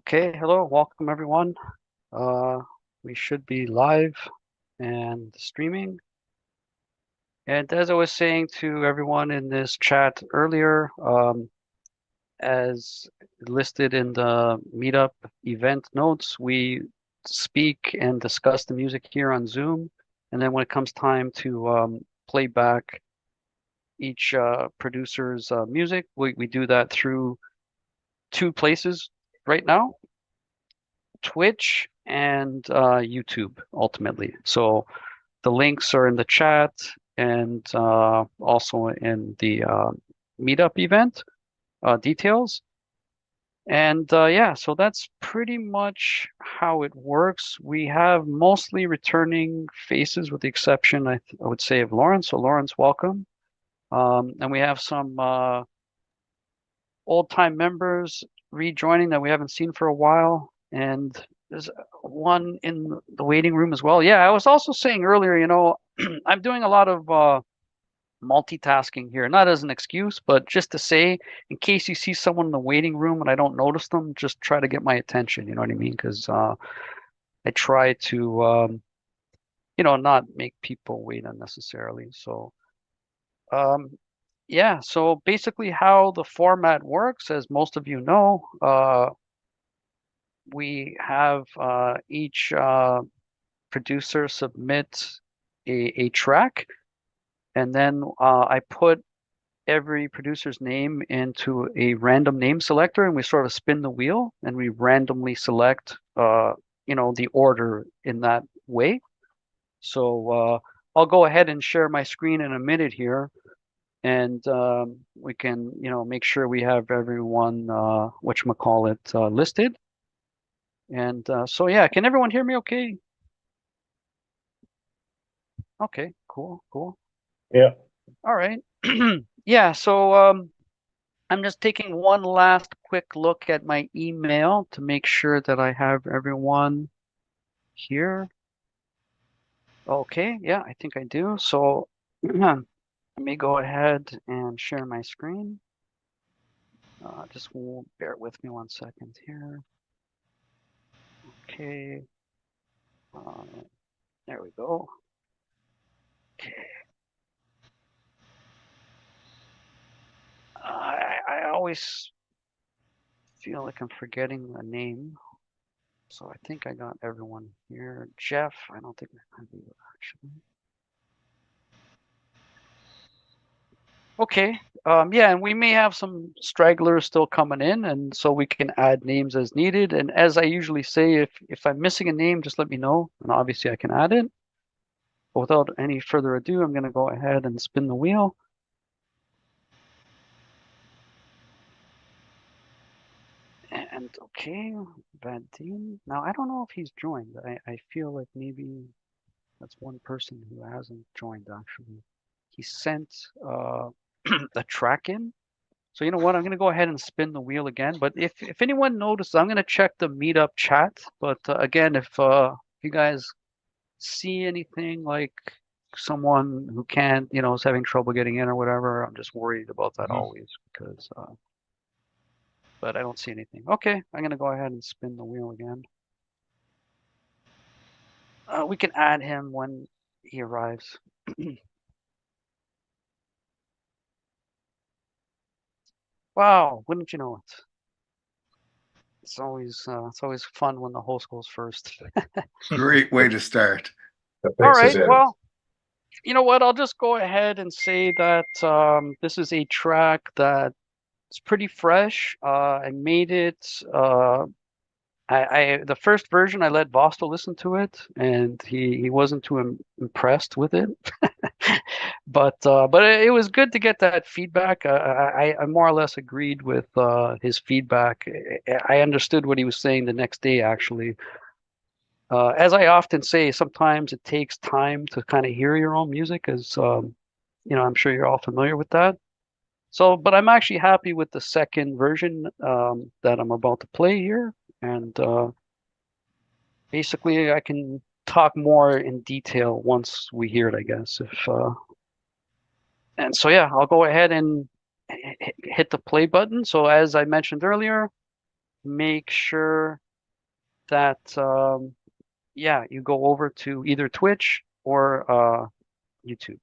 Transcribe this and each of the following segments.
Okay, hello, welcome everyone. Uh, we should be live and streaming. And as I was saying to everyone in this chat earlier, as listed in the meetup event notes, we speak and discuss the music here on Zoom. And then when it comes time to play back each producer's music, we do that through two places right now. Twitch and YouTube ultimately. So the links are in the chat and also in the meetup event details. And yeah, so that's pretty much how it works. We have mostly returning faces with the exception, I would say, of Lawrence. So Lawrence, welcome. And we have some old-time members rejoining that we haven't seen for a while. And there's one in the waiting room as well. Yeah, I was also saying earlier, I'm doing a lot of multitasking here, not as an excuse, but just to say, in case you see someone in the waiting room and I don't notice them, just try to get my attention. You know what I mean? Because I try to, not make people wait unnecessarily. So, um, yeah, so basically how the format works, as most of you know, we have each producer submit a track, and then I put every producer's name into a random name selector, and we sort of spin the wheel, and we randomly select, the order in that way. So I'll go ahead and share my screen in a minute here, and we can, make sure we have everyone, whatchamacallit, listed. And so, yeah, can everyone hear me okay? Okay, cool, cool. Yeah. All right. Yeah, so I'm just taking one last quick look at my email to make sure that I have everyone here. Okay, yeah, I think I do. So let me go ahead and share my screen. Just bear with me 1 second here. Okay, uh, there we go. Okay. I always feel like I'm forgetting a name. So I think I got everyone here. Jeff, I don't think I have you actually. Okay. Yeah, and we may have some stragglers still coming in, and so we can add names as needed. And as I usually say, if I'm missing a name, just let me know, and obviously I can add it. But without any further ado, I'm going to go ahead and spin the wheel. And okay, Vadim. Now I don't know if he's joined. I feel like maybe that's one person who hasn't joined actually. He sent a track in. So you know what? I'm gonna go ahead and spin the wheel again. But if anyone notices, I'm gonna check the meetup chat. But again, if you guys see anything like someone who can't, is having trouble getting in or whatever, I'm just worried about that Mhm. always because. But I don't see anything. Okay, I'm gonna go ahead and spin the wheel again. We can add him when he arrives. Wow, wouldn't you know it? It's always fun when the host goes first. Great way to start. That All makes right, it. well, you know what? I'll just go ahead and say that this is a track that's pretty fresh. I made it. The first version I let Vostel listen to it, and he wasn't too impressed with it. But it was good to get that feedback. I more or less agreed with his feedback. I understood what he was saying the next day, actually. As I often say, sometimes it takes time to kind of hear your own music, as I'm sure you're all familiar with that. So, but I'm actually happy with the second version that I'm about to play here, and basically I can talk more in detail once we hear it, I guess. If And so yeah, I'll go ahead and hit the play button. So as I mentioned earlier, make sure that yeah, you go over to either Twitch or YouTube.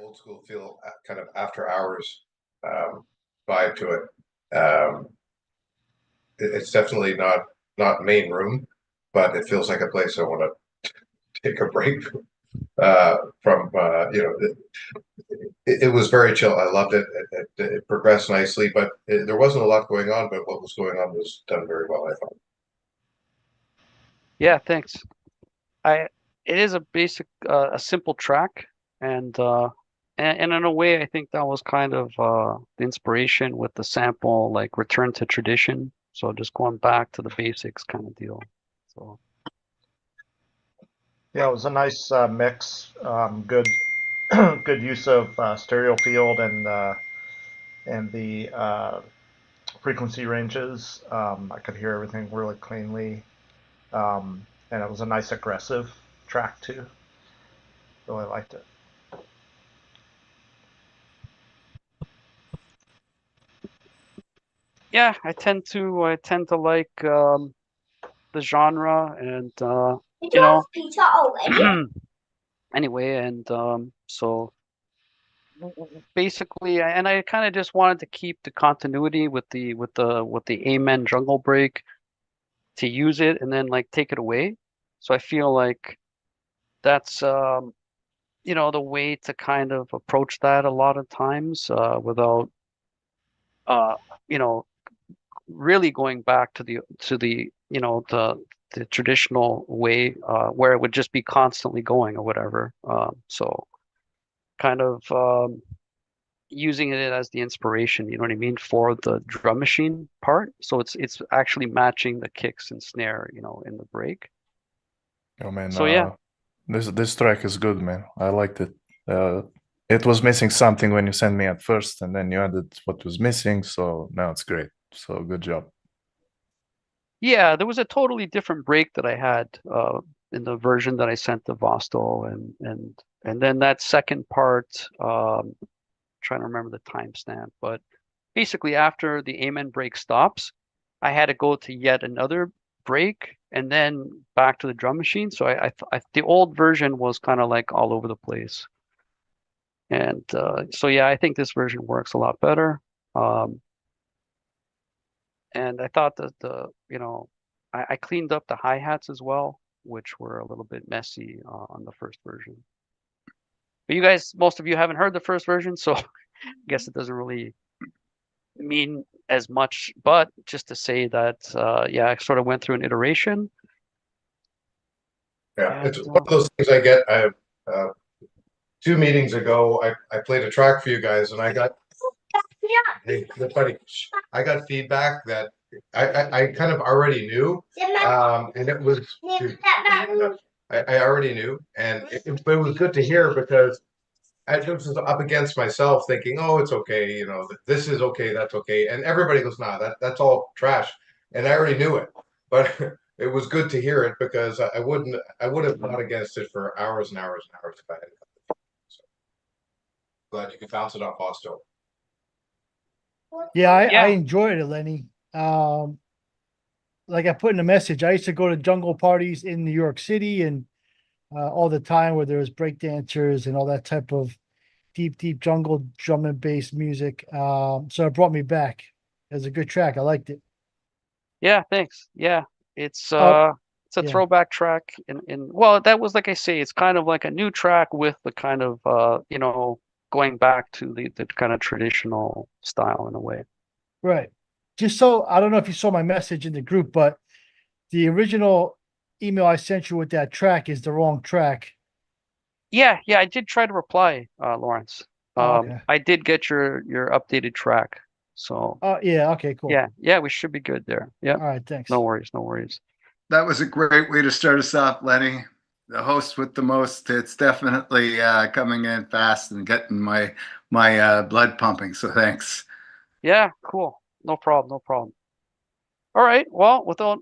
Old school feel, kind of after hours vibe to it. It's definitely not main room, but it feels like a place I want to take a break from. It was very chill. I loved it. It progressed nicely, but there wasn't a lot going on. But what was going on was done very well, I thought. Yeah, thanks. I it is a basic a simple track and in a way I think that was kind of the inspiration with the sample like return to tradition. So just going back to the basics kind of deal. So Yeah, it was a nice mix. Good, good use of stereo field and the frequency ranges. I could hear everything really cleanly. And it was a nice aggressive track too. Really liked it. Yeah, I tend to like the genre, and Did you you have know, pizza already? anyway, and so basically, and I kind of just wanted to keep the continuity with the Amen Jungle Break, to use it and then like take it away. So I feel like that's the way to kind of approach that a lot of times, without uh you know really going back to the traditional way, where it would just be constantly going or whatever. So kind of using it as the inspiration, you know what I mean, for the drum machine part. So it's actually matching the kicks and snare, in the break. Oh man, So yeah. this track is good, man. I liked it. It was missing something when you sent me at first, and then you added what was missing. So now it's great. So good job. Yeah, there was a totally different break that I had in the version that I sent to Vostel, and then that second part, trying to remember the timestamp, but basically after the Amen break stops, I had to go to yet another break and then back to the drum machine. So the old version was kind of like all over the place, and so yeah, I think this version works a lot better. Um, and I thought that I cleaned up the hi-hats as well, which were a little bit messy on the first version. But you guys, most of you haven't heard the first version, so I guess it doesn't really mean as much. But just to say that, yeah, I sort of went through an iteration. Yeah, it's And one of those things I get. Uh, 2 meetings ago, I played a track for you guys, and I got I got feedback that I kind of already knew, and it was I already knew, and but it was good to hear because I was up against myself, thinking, "Oh, it's okay, this is okay, that's okay," and everybody goes, "Nah, that's all trash," and I already knew it, but it was good to hear it because I would have fought against it for hours and hours and hours if I had. So glad you could bounce it off Osto. Yeah, I yeah, enjoyed it, Lenny. Like I put in a message, I used to go to jungle parties in New York City and all the time where there was break dancers and all that type of deep jungle drum and bass music. So it brought me back. It was a good track. I liked it. yeah, thanks. Yeah, it's Oh, it's a yeah, throwback track, in well, that was like I say, it's kind of like a new track with the kind of going back to the kind of traditional style in a way. right. Just so I don't know if you saw my message in the group, but the original email I sent you with that track is the wrong track. Yeah, yeah, I did try to reply, Lawrence. Oh, okay. I did get your updated track. So Oh, yeah. Okay, cool. yeah, we should be good there. Yeah, All right. Thanks. no worries, no worries. That was a great way to start us off, Lenny. The host with the most. It's definitely coming in fast and getting my blood pumping. So thanks. Yeah, cool. No problem, no problem. All right, well, without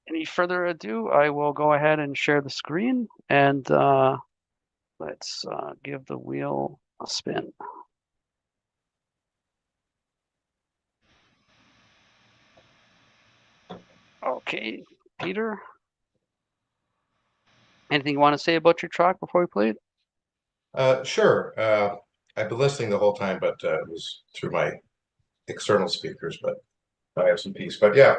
any further ado, I will go ahead and share the screen, and let's give the wheel a spin. Okay, Peter, anything you want to say about your track before we play it? Sure. I've been listening the whole time, but it was through my external speakers, but I have some peace. But yeah,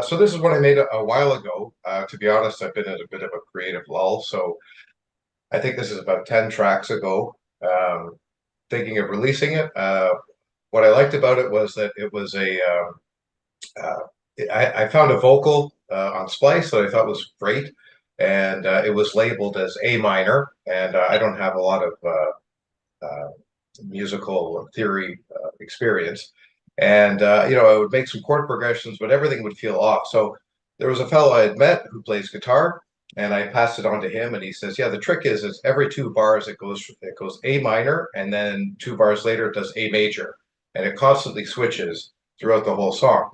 so this is one I made a while ago. To be honest, I've been in a bit of a creative lull, so I think this is about 10 tracks ago. Thinking of releasing it. What I liked about it was that it was uh, I found a vocal on Splice that I thought was great, and it was labeled as A minor, and I don't have a lot of musical theory experience. And I would make some chord progressions, but everything would feel off. So there was a fellow I had met who plays guitar, and I passed it on to him, and he says, "Yeah, the trick is every 2 bars it goes A minor, and then 2 bars later it does A major, and it constantly switches. throughout the whole song.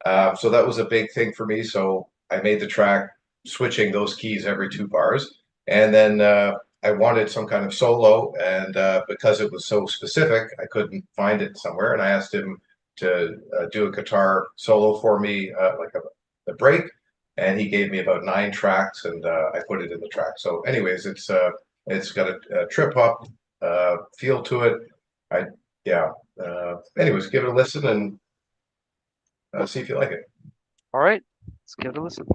So that was a big thing for me. So I made the track switching those keys every 2 bars. And then I wanted some kind of solo. And because it was so specific, I couldn't find it somewhere. And I asked him to do a guitar solo for me, like a break. And he gave me about 9 tracks, and I put it in the track. So anyways, it's got a trip hop feel to it. Anyways, give it a listen and see if you like it. All right, let's give it a listen.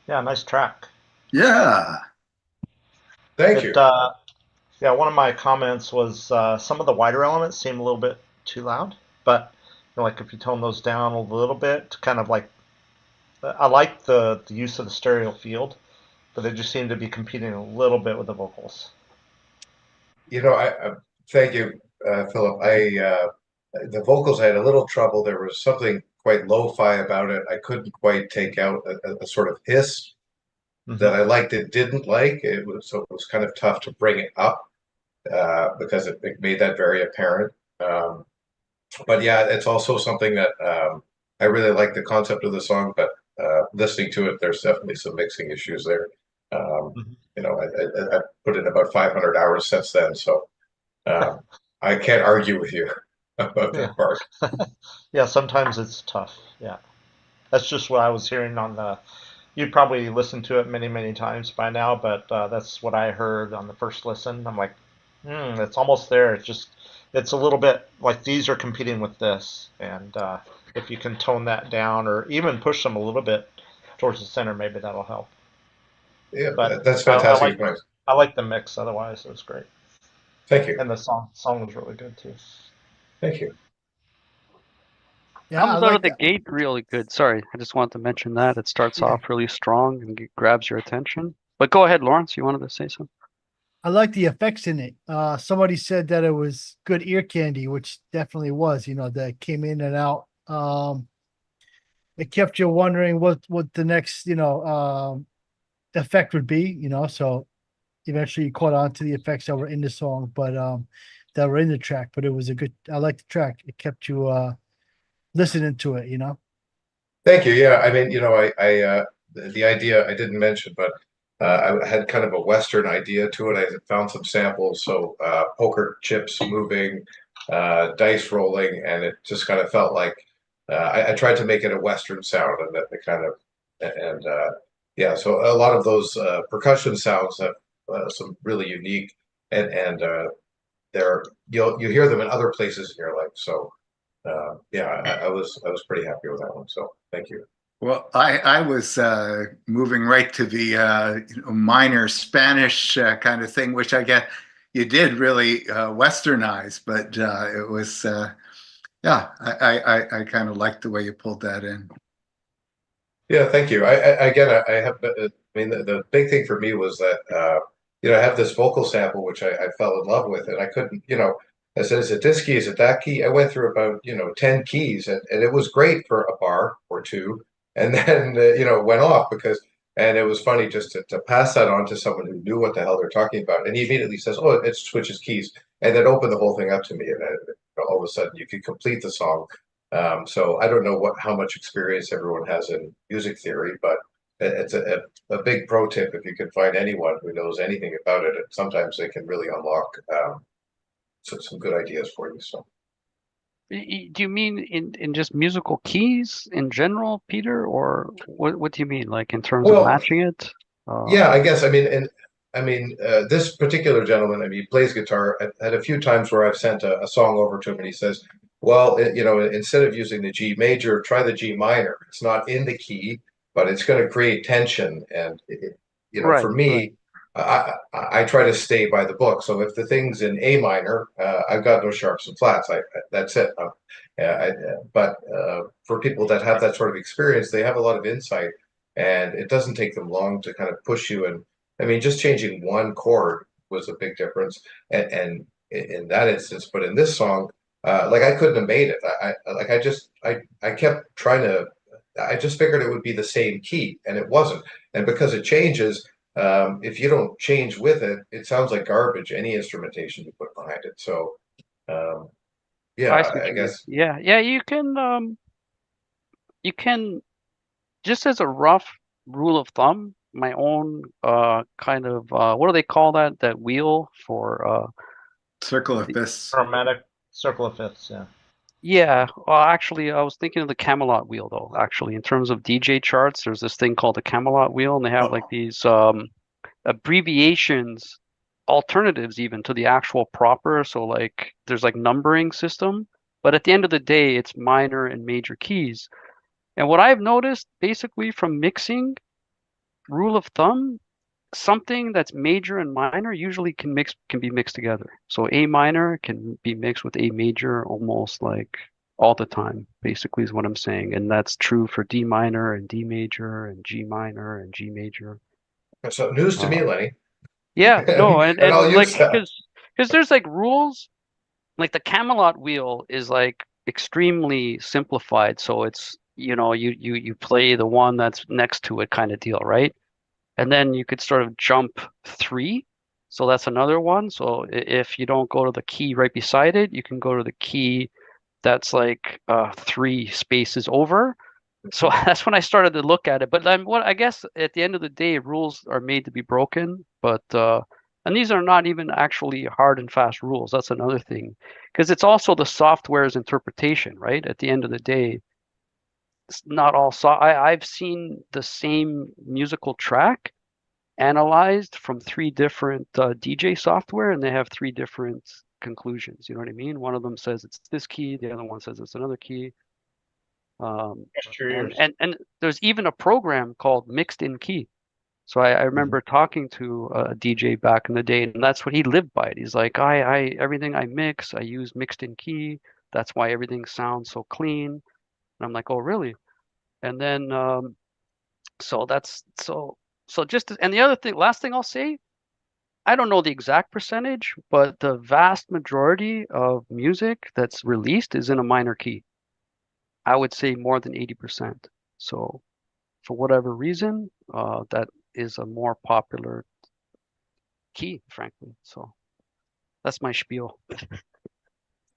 Yeah, nice track. Yeah. Thank It you. Yeah, one of my comments was some of the wider elements seem a little bit too loud, but like if you tone those down a little bit, kind of like I like the use of the stereo field, but they just seem to be competing a little bit with the vocals. I thank you, Philip. The vocals, I had a little trouble. There was something quite lo-fi about it. I couldn't quite take out a sort of hiss that Hmm. I liked and didn't like. So it was kind of tough to bring it up because it made that very apparent. But yeah, it's also something that I really like the concept of the song, but listening to it, there's definitely some mixing issues there. Um, Hmm. I put in about 500 hours since then, so um, I can't argue with you about Yeah. that part. Yeah, sometimes it's tough. Yeah. That's just what I was hearing on the. You probably listened to it many, many times by now, but that's what I heard on the first listen. I'm like, it's almost there. It's a little bit like these are competing with this, and if you can tone that down or even push them a little bit towards the center, maybe that'll help. Yeah, But that's I, I fantastic like advice. I like the mix. Otherwise, it was great, Thank you. and the song was really good too. Thank you. Yeah, I Comes out of like the that. gate really good. Sorry, I just wanted to mention that. It starts Yeah. off really strong and grabs your attention. But go ahead, Lawrence, you wanted to say something? I like the effects in it. Somebody said that it was good ear candy, which definitely was, that came in and out. It kept you wondering what the next, effect would be, so eventually you caught on to the effects that were in the song, but that were in the track. But it was I like the track. It kept you listening to it. Thank you. Yeah, I mean, the idea I didn't mention, but I had kind of a Western idea to it. I had found some samples, so poker chips moving, dice rolling, and it just kind of felt like I tried to make it a Western sound, and that the kind of and yeah, so a lot of those percussion sounds have some really unique and they're you hear them in other places in your life. So yeah, I was pretty happy with that one. So thank you. Well, I was moving right to the minor Spanish kind of thing, which I get you did really westernize, but it was yeah, I kind of liked the way you pulled that in. Yeah, thank you. Again, I have. I mean, the big thing for me was that I have this vocal sample which I fell in love with, and I couldn't. I said, "Is it this key? Is it that key?" I went through about 10 keys, and it was great for a bar or two, and then it went off and it was funny just to pass that on to someone who knew what the hell they're talking about, and he immediately says, "Oh, it switches keys," and then opened the whole thing up to me, and all of a sudden you could complete the song. So I don't know how much experience everyone has in music theory, but it's a big pro tip if you can find anyone who knows anything about it. Sometimes they can really unlock some good ideas for you. So Do you mean in just musical keys in general, Peter, or what do you mean, like in terms of well, matching it? yeah, I guess this particular gentleman, I mean, he plays guitar. I've had a few times where I've sent a song over to him, and he says, "Well, instead of using the G major, try the G minor. It's not in the key, but it's going to create tension." And for Right, right. me, I try to stay by the book. So if the thing's in A minor, I've got no sharps and flats. That's it. But for people that have that sort of experience, they have a lot of insight, and it doesn't take them long to kind of push you. And I mean, just changing one chord was a big difference, and in that instance. But in this song, like I couldn't have made it. I kept trying to. I just figured it would be the same key, and it wasn't. And because it changes, if you don't change with it, it sounds like garbage. Any instrumentation you put behind it. So um, I yeah, see what I you mean. guess. Yeah, yeah. You can just as a rough rule of thumb, my own kind of what do they call that? That wheel for Circle of the Fists. Chromatic circle of fifths. Yeah. yeah. Well, actually, I was thinking of the Camelot wheel though. Actually, in terms of DJ charts, there's this thing called the Camelot wheel, and they have like Oh, these abbreviations, alternatives even to the actual proper. So like there's like numbering system, but at the end of the day, it's minor and major keys. And what I've noticed basically from mixing rule of thumb, something that's major and minor usually can be mixed together. So A minor can be mixed with A major almost like all the time, basically is what I'm saying. And that's true for D minor and D major and G minor and G major. So news to me, Lenny. Yeah, no, and I'll like use that. because there's like rules, like the Camelot wheel is like extremely simplified. So it's you play the one that's next to it kind of deal, right? And then you could sort of jump 3. So that's another one. So if you don't go to the key right beside it, you can go to the key that's like 3 spaces over. So that's when I started to look at it. But then what I guess at the end of the day, rules are made to be broken. But and these are not even actually hard and fast rules. That's another thing. Because it's also the software's interpretation, right? At the end of the day, it's not all I've seen the same musical track analyzed from 3 different DJ software, and they have 3 different conclusions. You know what I mean? One of them says it's this key, the other one says it's another key. And there's even a program called Mixed in Key. So I remember talking to a DJ back in the day, and that's what he lived by it. He's like, I everything I mix, I use Mixed in Key. That's why everything sounds so clean. And I'm like, oh, really? And then so that's so just and the other thing, last thing I'll say, I don't know the exact percentage, but the vast majority of music that's released is in a minor key. I would say more than 80%. So for whatever reason, that is a more popular key, frankly. So that's my spiel.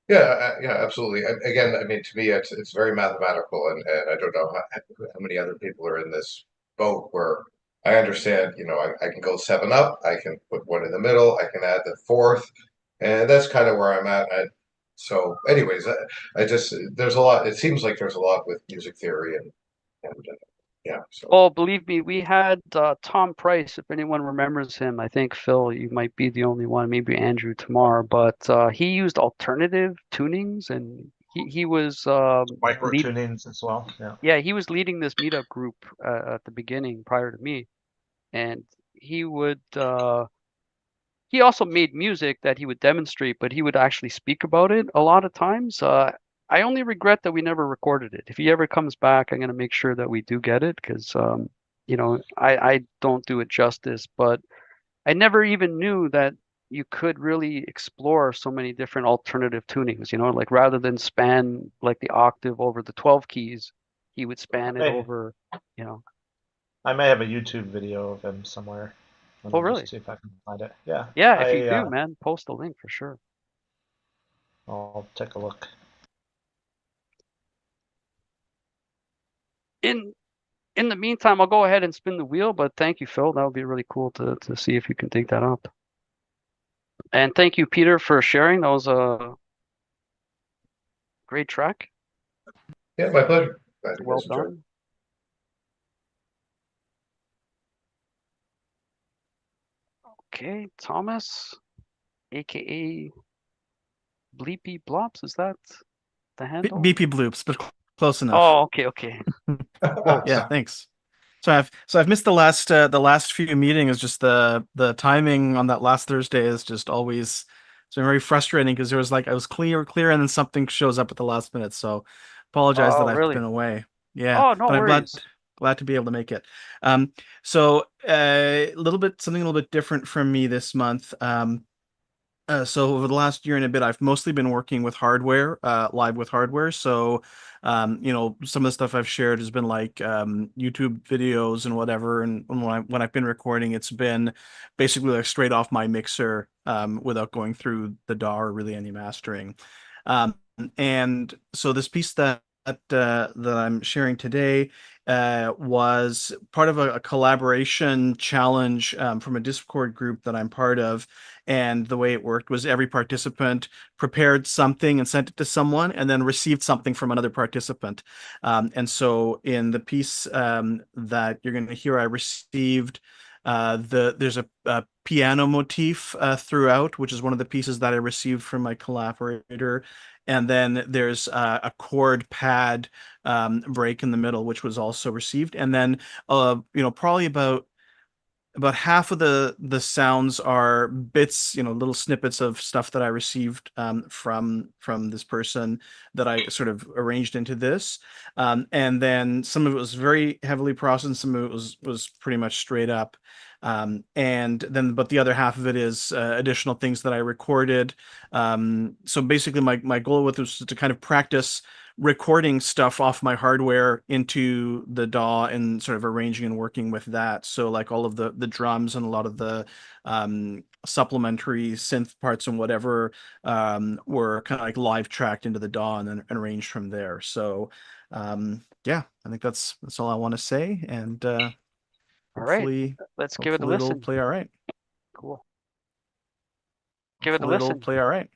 Yeah, absolutely. Again, I mean, to me, it's very mathematical, and I don't know how many other people are in this boat where I understand, I can go 7 up, I can put one in the middle, I can add the fourth, and that's kind of where I'm at. So, anyways, I just there's a lot. It seems like there's a lot with music theory and yeah. So. Oh, believe me, we had Tom Price. If anyone remembers him, I think Phil, you might be the only one, maybe Andrew Tamar, but he used alternative tunings, and he was Micro tunings as well. Yeah. Yeah, he was leading this meetup group at the beginning prior to me, and he would he also made music that he would demonstrate, but he would actually speak about it a lot of times. I only regret that we never recorded it. If he ever comes back, I'm going to make sure that we do get it because, I don't do it justice, but I never even knew that you could really explore so many different alternative tunings, like rather than span like the octave over the 12 keys, he would span it over, I may have a YouTube video of him somewhere. Let Oh, me really? just see if I can find it. Yeah. Yeah, if you do, man, post a link for sure. I'll take a look. In the meantime, I'll go ahead and spin the wheel, but thank you, Phil. That would be really cool to see if you can dig that up. And thank you, Peter, for sharing. That was a great track. Yeah, my pleasure. Well done. Okay, Thomas, aka Bleepy Blops, is that the handle? BP Bloops, but close enough. Oh, okay. Yeah, thanks. So I've missed the last few meetings. Just the timing on that last Thursday is just always it's been very frustrating because there was I was clear, and then something shows up at the last minute. So apologize that I've really? been away. Yeah. Oh, no but worries. I'm glad to be able to make it. So something a little bit different from me this month. So over the last year and a bit, I've mostly been working with hardware, live with hardware. So, some of the stuff I've shared has been like YouTube videos and whatever. And when I've been recording, it's been basically like straight off my mixer without going through the DAW or really any mastering. And so this piece that I'm sharing today was part of a collaboration challenge from a Discord group that I'm part of. And the way it worked was every participant prepared something and sent it to someone and then received something from another participant. And so in the piece that you're going to hear, I received there's a piano motif throughout, which is one of the pieces that I received from my collaborator. And then there's a chord pad break in the middle, which was also received. And then, probably about about half of the sounds are bits, little snippets of stuff that I received from this person that I sort of arranged into this, and then some of it was very heavily processed, some of it was pretty much straight up, and then but the other half of it is additional things that I recorded. So basically, my goal with this was to kind of practice recording stuff off my hardware into the DAW and sort of arranging and working with that. So like all of the drums and a lot of the supplementary synth parts and whatever were kind of like live tracked into the DAW and then arranged from there. So yeah, I think that's all I want to say. And All right, hopefully, let's give it a it'll listen. play all right. Cool. Give it a Hopefully it'll listen. play all right.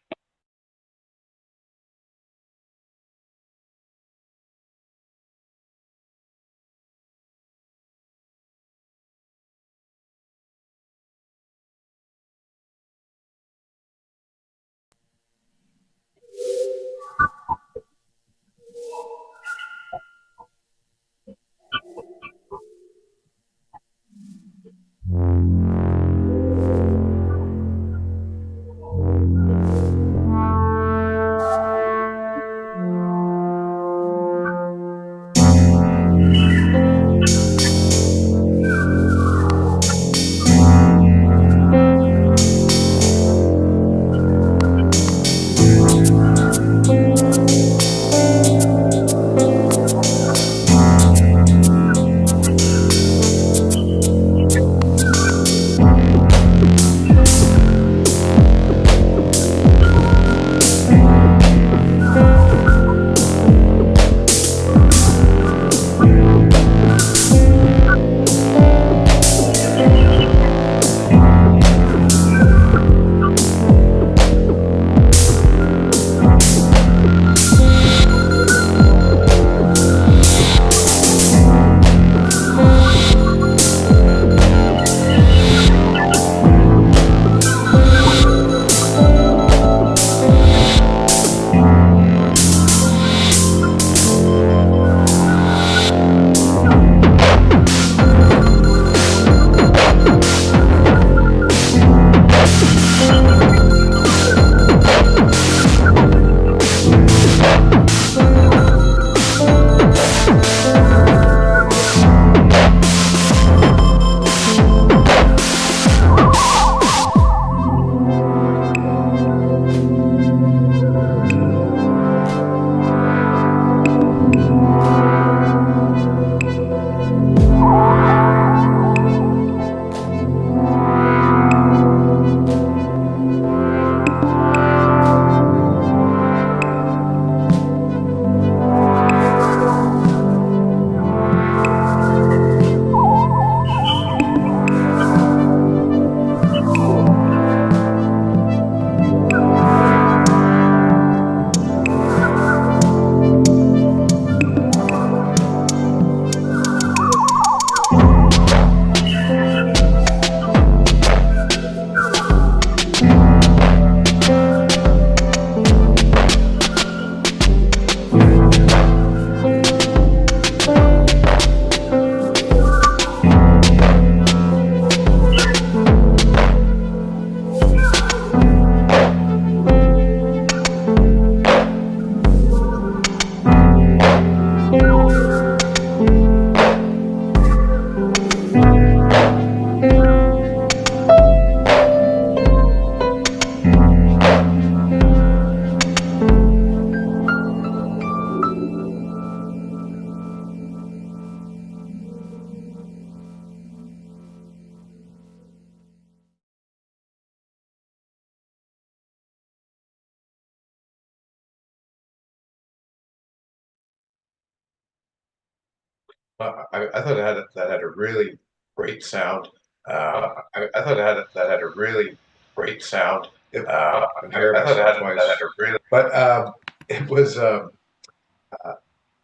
I thought that had a really great sound. I thought that had a really great sound. Compared I thought myself that twice, had a really but it was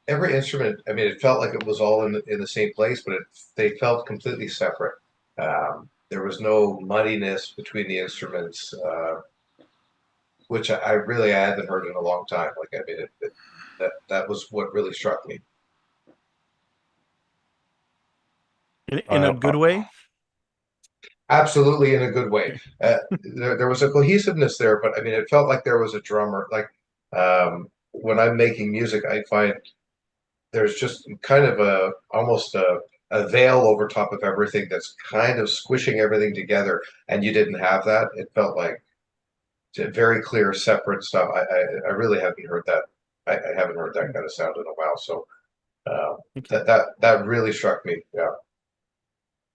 every instrument. I mean, it felt like it was all in the same place, but they felt completely separate. There was no muddiness between the instruments, which I really I hadn't heard in a long time. Like I mean, that was what really struck me. In a good way. absolutely in a good way. There was a cohesiveness there, but I mean, it felt like there was a drummer. Like when I'm making music, I find there's just kind of almost a veil over top of everything that's kind of squishing everything together, and you didn't have that. It felt like very clear, separate stuff. I really haven't heard that. I haven't heard that kind of sound in a while. So that really struck me. Yeah.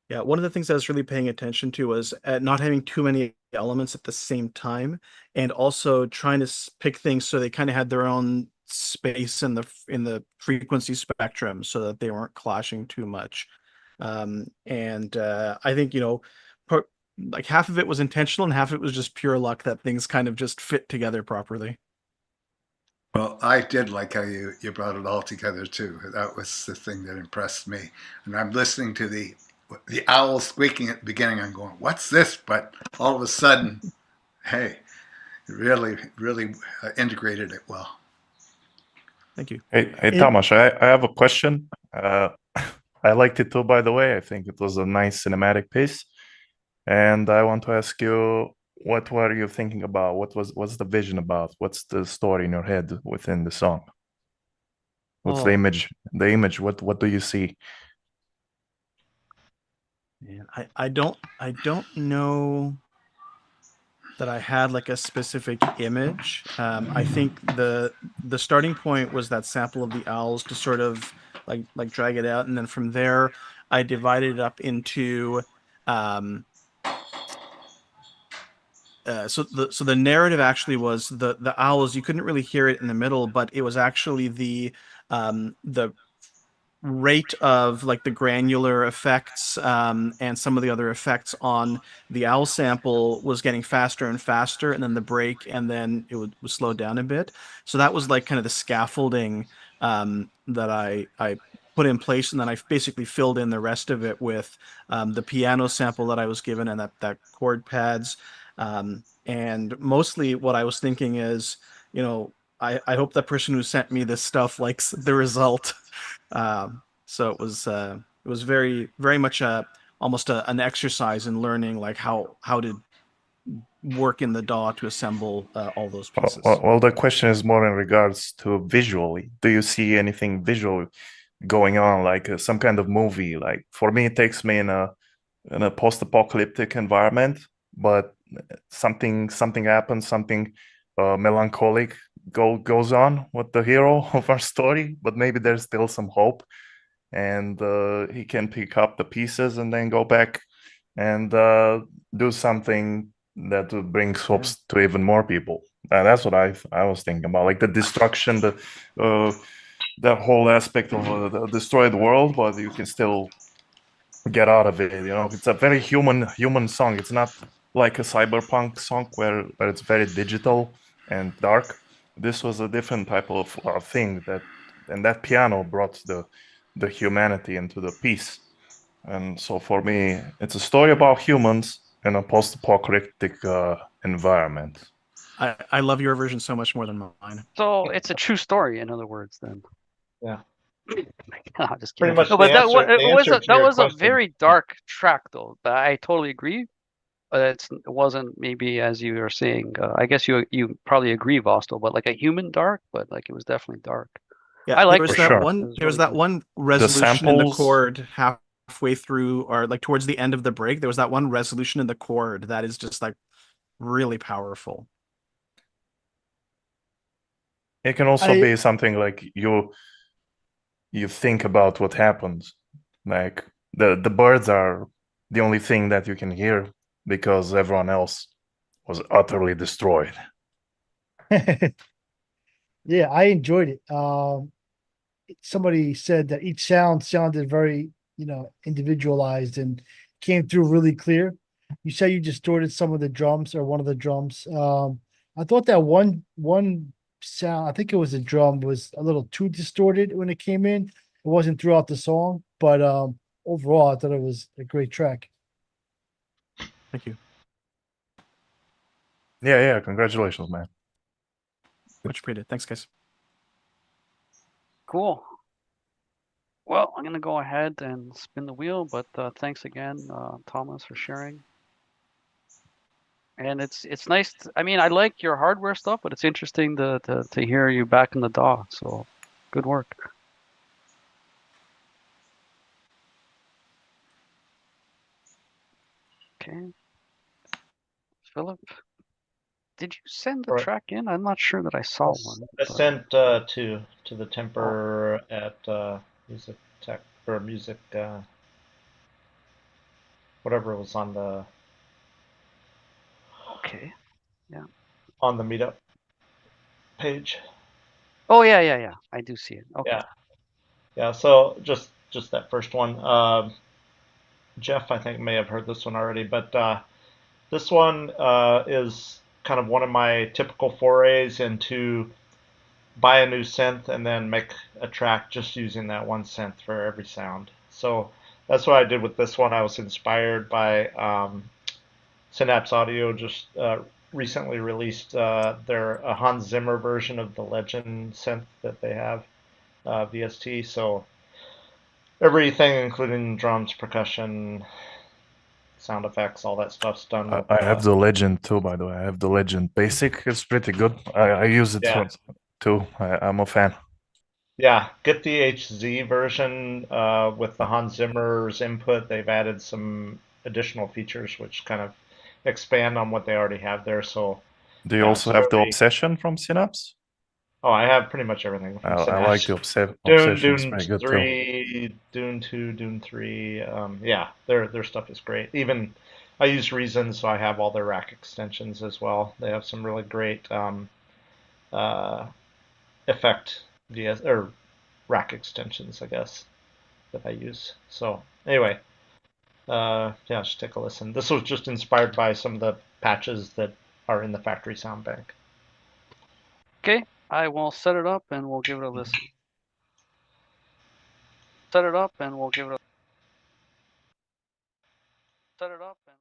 Yeah, one of the things I was really paying attention to was not having too many elements at the same time, and also trying to pick things so they kind of had their own space in the frequency spectrum, so that they weren't clashing too much. And I think like half of it was intentional, and half of it was just pure luck that things kind of just fit together properly. Well, I did like how you brought it all together too. That was the thing that impressed me. And I'm listening to the owl squeaking at the beginning. I'm going, "What's this?" But all of a sudden, hey, really, really integrated it well. Thank you. Hey, Thomas, I have a question. I liked it too, by the way. I think it was a nice cinematic piece. And I want to ask you, what were you thinking about? What's the vision about? What's the story in your head within the song? What's the image? The image, what do you see? Man, I don't know that I had like a specific image. I think the starting point was that sample of the owls to sort of like drag it out, and then from there I divided it up into so the narrative actually was the owls. You couldn't really hear it in the middle, but it was actually the rate of like the granular effects and some of the other effects on the owl sample was getting faster and faster, and then the break, and then it would slow down a bit. So that was like kind of the scaffolding that I put in place, and then I basically filled in the rest of it with the piano sample that I was given, and that chord pads. And mostly what I was thinking is, I hope the person who sent me this stuff likes the result. So it was very, very much almost an exercise in learning like how to work in the DAW to assemble all those pieces. Well, the question is more in regards to visually. Do you see anything visual going on, like some kind of movie? Like for me, it takes me in a post-apocalyptic environment, but something happens, something melancholic goes on with the hero of our story, but maybe there's still some hope, and he can pick up the pieces and then go back and do something that would bring hopes to even more people. That's what I was thinking about, like the destruction, the whole aspect of the destroyed world, but you can still get out of it. It's a very human song. It's not like a cyberpunk song where it's very digital and dark. This was a different type of thing, and that piano brought the humanity into the piece. And so for me, it's a story about humans in a post-apocalyptic environment. I love your version so much more than mine. So it's a true story, in other words, then. Yeah. No, just Pretty kidding. much No, the but answer to that your was a question. very dark track, though. I totally agree. It wasn't maybe as you were saying. I guess you probably agree, Vostel, but like a human dark, but like it was definitely dark. Yeah, I like there was it. that sure. one. There was really that good. one resolution in the samples- chord halfway through, or like towards the end of the break. There was that one resolution in the chord that is just like really powerful. It can also be something like you think about what happens. Like the birds are the only thing that you can hear because everyone else was utterly destroyed. Yeah, I enjoyed it. Somebody said that each sound sounded very, individualized and came through really clear. You say you distorted some of the drums or one of the drums. I thought that one sound, I think it was a drum, was a little too distorted when it came in. It wasn't throughout the song, but overall, I thought it was a great track. Thank you. Yeah, congratulations, man. Much appreciated. Thanks, guys. Cool. Well, I'm gonna go ahead and spin the wheel, but thanks again, Thomas, for sharing. And it's nice. I mean, I like your hardware stuff, but it's interesting to hear you back in the DAW. So good work. Okay, Philip, did you send the Right. track in? I'm not sure that I saw one. I But sent to the temper at Music Tech or Music whatever was okay, yeah. on the meetup page. Oh yeah. I do see it. Okay. Yeah, yeah. So just that first one. Jeff, I think may have heard this one already, but this one is kind of one of my typical forays into buy a new synth and then make a track just using that one synth for every sound. So that's what I did with this one. I was inspired by Synapse Audio just recently released their Hans Zimmer version of the Legend synth that they have, VST. So everything, including drums, percussion, sound effects, all that stuff's done with. I have the Legend too, by the way. I have the Legend Basic. It's pretty good. I use it Yeah. too. I'm a fan. Yeah, get the HZ version with the Hans Zimmer's input. They've added some additional features which kind of expand on what they already have there. So Do you yeah, also it's have the really. Obsession from Synapse? Oh, I have pretty much everything from I like Synapse. the Dune, Obsession. It's Dune very good too. 3, Dune 2, Dune 3. Yeah, their stuff is great. Even I use Reason, so I have all their rack extensions as well. They have some really great uh, effect VS or rack extensions, I guess, that I use. So anyway, yeah, just take a listen. This was just inspired by some of the patches that are in the factory sound bank. Okay, I will set it up and we'll give it a listen. Set it up and we'll give it a set it up and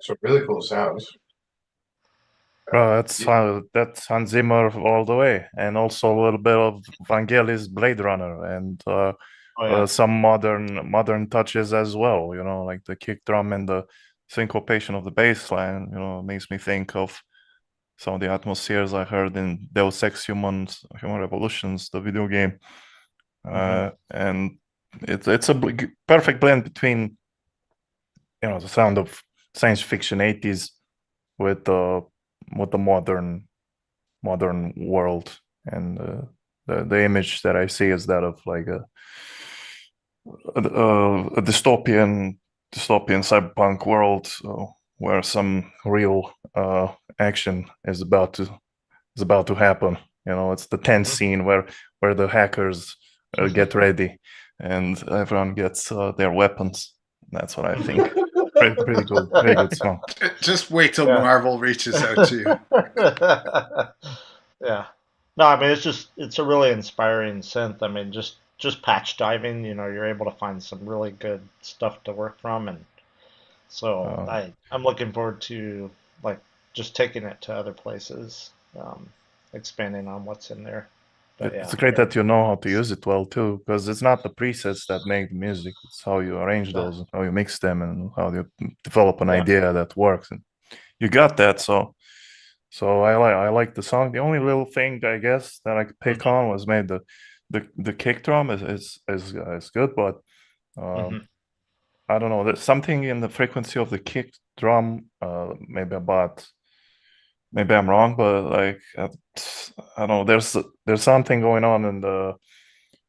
Some really cool sounds. That's Hans Zimmer all the way, and also a little bit of Vangelis Blade Runner, and some modern touches as well. You know, like the kick drum and the syncopation of the bass line. You know, makes me think of some of the atmospheres I heard in Deus Ex Human Revolutions, the video game, and it's a perfect blend between the sound of science fiction 80s with the modern world, and the image that I see is that of like a dystopian cyberpunk world, where some real action is about to happen. You know, it's the tense scene where the hackers get ready and everyone gets their weapons. That's what I think. Pretty good song. Just wait till Yeah. Marvel reaches out to you. Yeah. No, I mean it's a really inspiring synth. I mean just patch diving, you're able to find some really good stuff to work from, and so I'm looking forward to like just taking it to other places, expanding on what's in there. But yeah, It's great that you know how to use it well too, because it's not the presets that make the music; it's how you arrange those, and how you mix them, and how you develop an idea that works. And you got that, so I like the song. The only little thing I guess that I could pick on was maybe the kick drum is good, but I don't know. There's something in the frequency of the kick drum. Maybe I'm wrong, but like I don't know. There's something going on in the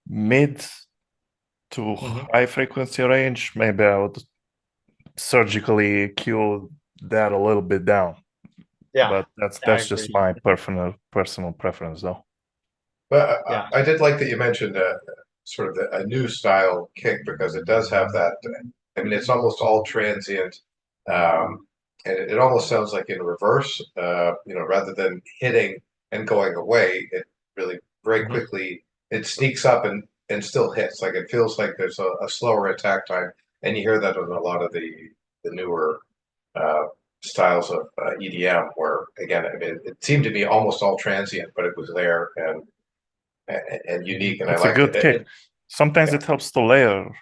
mid to high frequency range. Maybe I would surgically cue that a little bit down. yeah, But I that's just agree. my personal preference, though. But Yeah. I did like that you mentioned sort of a new style kick, because it does have that. I mean, it's almost all transient, and it almost sounds like in reverse. Rather than hitting and going away, it really very quickly it sneaks up and still hits. Like it feels like there's a slower attack time, and you hear that in a lot of the newer uh, styles of EDM, where again, I mean, it seemed to be almost all transient, but it was there and unique, and I It's a liked good it. kick. Sometimes Yeah. it helps to layer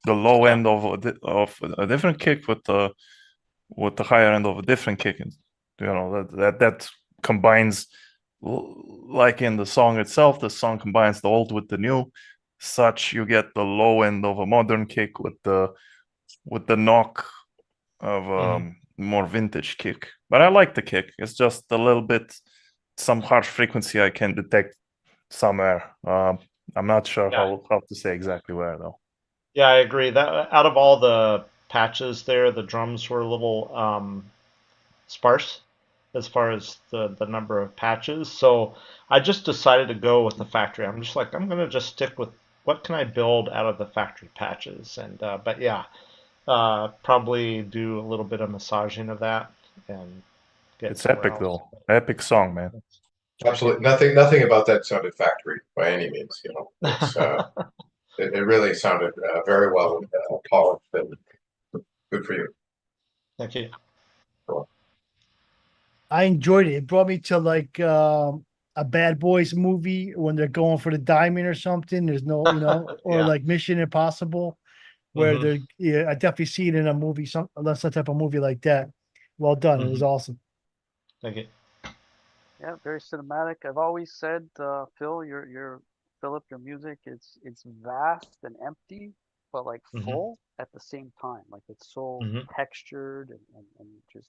the low end of a different kick with the higher end of a different kick. And, that combines, like in the song itself, the song combines the old with the new. Such you get the low end of a modern kick with the knock of more vintage kick. But I like the kick. It's just a little bit some harsh frequency I can detect somewhere. I'm not sure how to say exactly where though. Yeah, I agree. That out of all the patches there, the drums were a little sparse as far as the number of patches. So I just decided to go with the factory. I'm just like I'm gonna just stick with what can I build out of the factory patches, and but yeah, probably do a little bit of massaging of that and get It's somewhere epic else. though. Epic song, man. Absolutely nothing about that sounded factory by any means. It's it really sounded very well polished, and good for you. Thank you. Cool. I enjoyed it. It brought me to like a Bad Boys movie when they're going for the diamond or something. There's no, or Yeah. like Mission Impossible, where they're. Yeah, I definitely see it in a movie, some type of movie like that. Well done. It was awesome. Thank you. Yeah, very cinematic. I've always said, Phil, Philip, your music, it's vast and empty, but like full at the same time. Like it's so textured and just,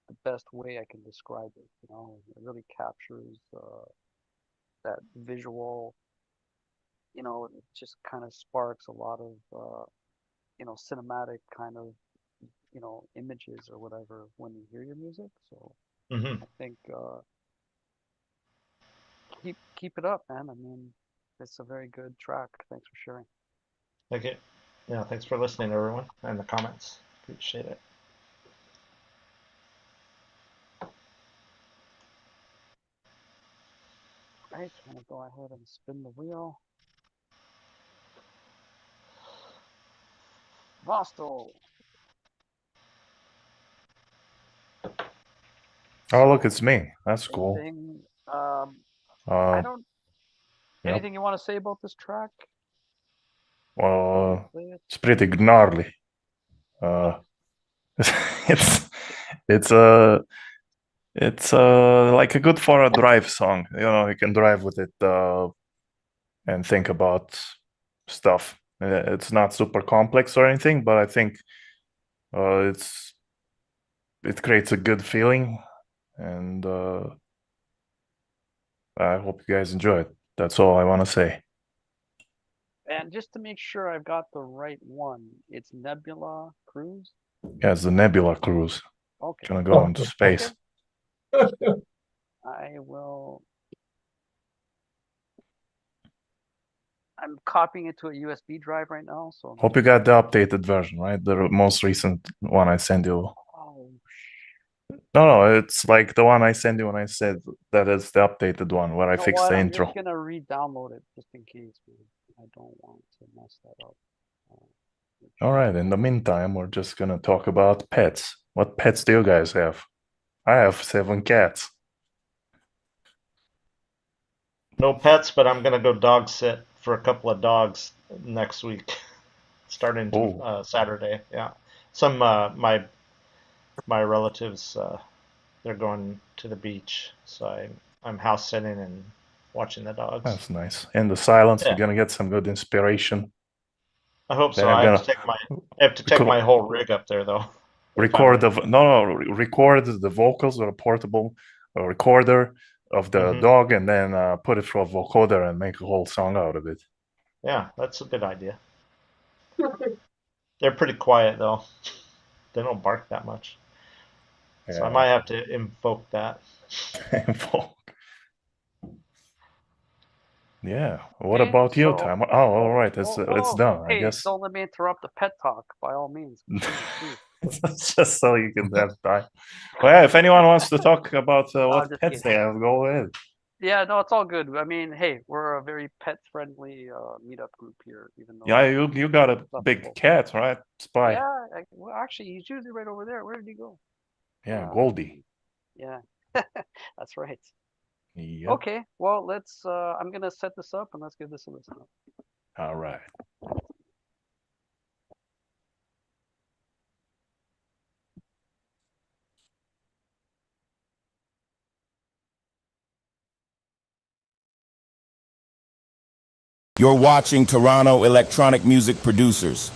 the best way I can describe it. It really captures that visual. It just kind of sparks a lot of cinematic kind of images or whatever when you hear your music. So I think keep it up, man. I mean, it's a very good track. Thanks for sharing. Thank you. Yeah, thanks for listening, everyone, and the comments. Appreciate it. Right, I'm gonna go ahead and spin the wheel. Vostel. Oh, look, it's me. That's cool. Anything, I don't. Yep. Anything you want to say about this track? Well, Play it? it's pretty gnarly. It's it's uh it's like a good for a drive song. You know, you can drive with it and think about stuff. It's not super complex or anything, but I think it creates a good feeling, and I hope you guys enjoy it. That's all I want to say. And just to make sure I've got the right one, it's Nebula Cruise. Yeah, it's the Nebula Cruise. Okay. Gonna go into space. I will. I'm copying it to a USB drive right now, so. Hope you got the updated version, right? The most recent one I sent you. Oh, No, it's like the one I sent you when I said that is the updated one where I you know fixed what? the I'm intro. just gonna re-download it just in case, man. I don't want to mess that up. All right, in the meantime, we're just gonna talk about pets. What pets do you guys have? I have 7 cats. No pets, but I'm gonna go dog sit for a couple of dogs next week, starting Oh. Saturday. Yeah, some my relatives they're going to the beach, so I'm house sitting and watching the dogs. That's nice. In the silence, Yeah. you're gonna get some good inspiration. I hope so. Then I you're have to take my whole rig up there though. record record the vocals or a portable recorder of the dog, and then put it through a vocoder and make a whole song out of it. Yeah, that's a good idea. They're pretty quiet though. They don't bark that much. So I might have to invoke that. Yeah. What Okay, about you, so- Tom? Oh, all right. It's done. I Hey, guess. don't let me interrupt the pet talk, by all means. Please. Just so you can have time. Well, yeah, if anyone wants to talk about what just pets kidding. they have, go ahead. Yeah, no, it's all good. I mean, hey, we're a very pet-friendly meetup group here, even though. Yeah, you got a big cat, right? Spy. Yeah, well, actually, he's usually right over there. Where did he go? Yeah, Goldie. Yeah, that's right. Yep. Okay, well, let's. I'm gonna set this up and let's give this a listen. All right. You're watching Toronto electronic music producers.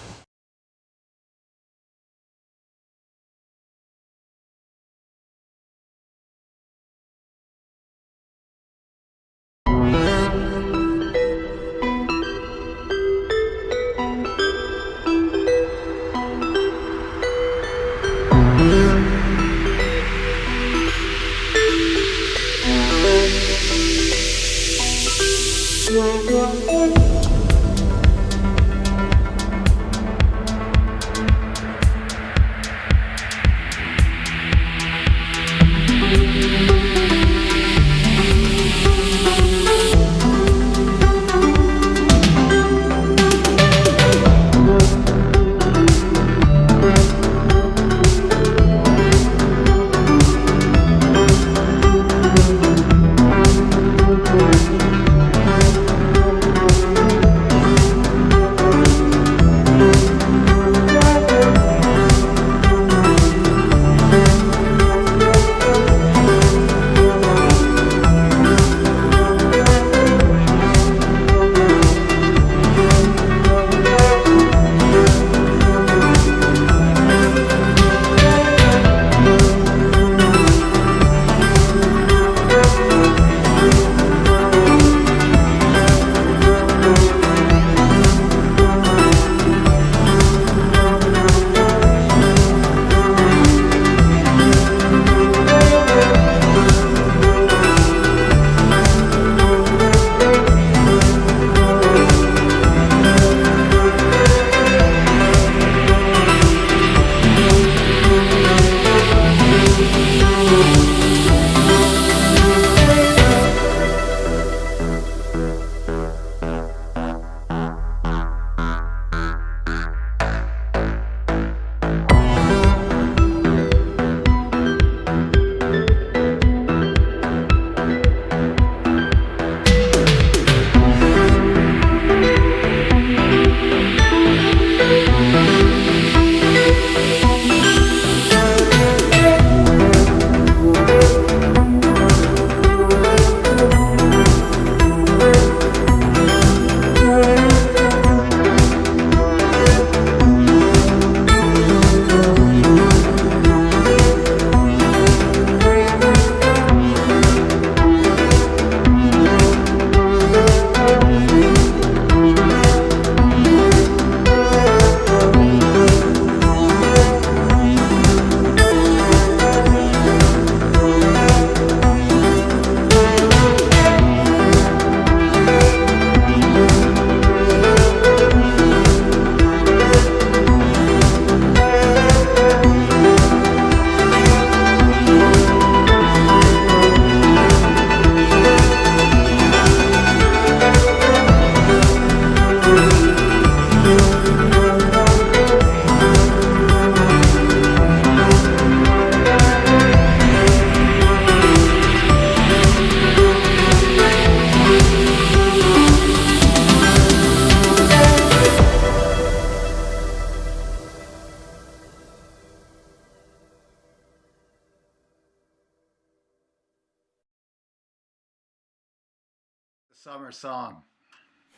Summer song.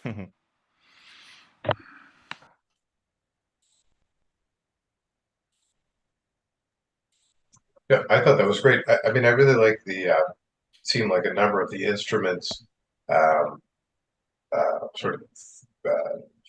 Yeah, I thought that was great. I mean, I really like the seemed like a number of the instruments um, sort of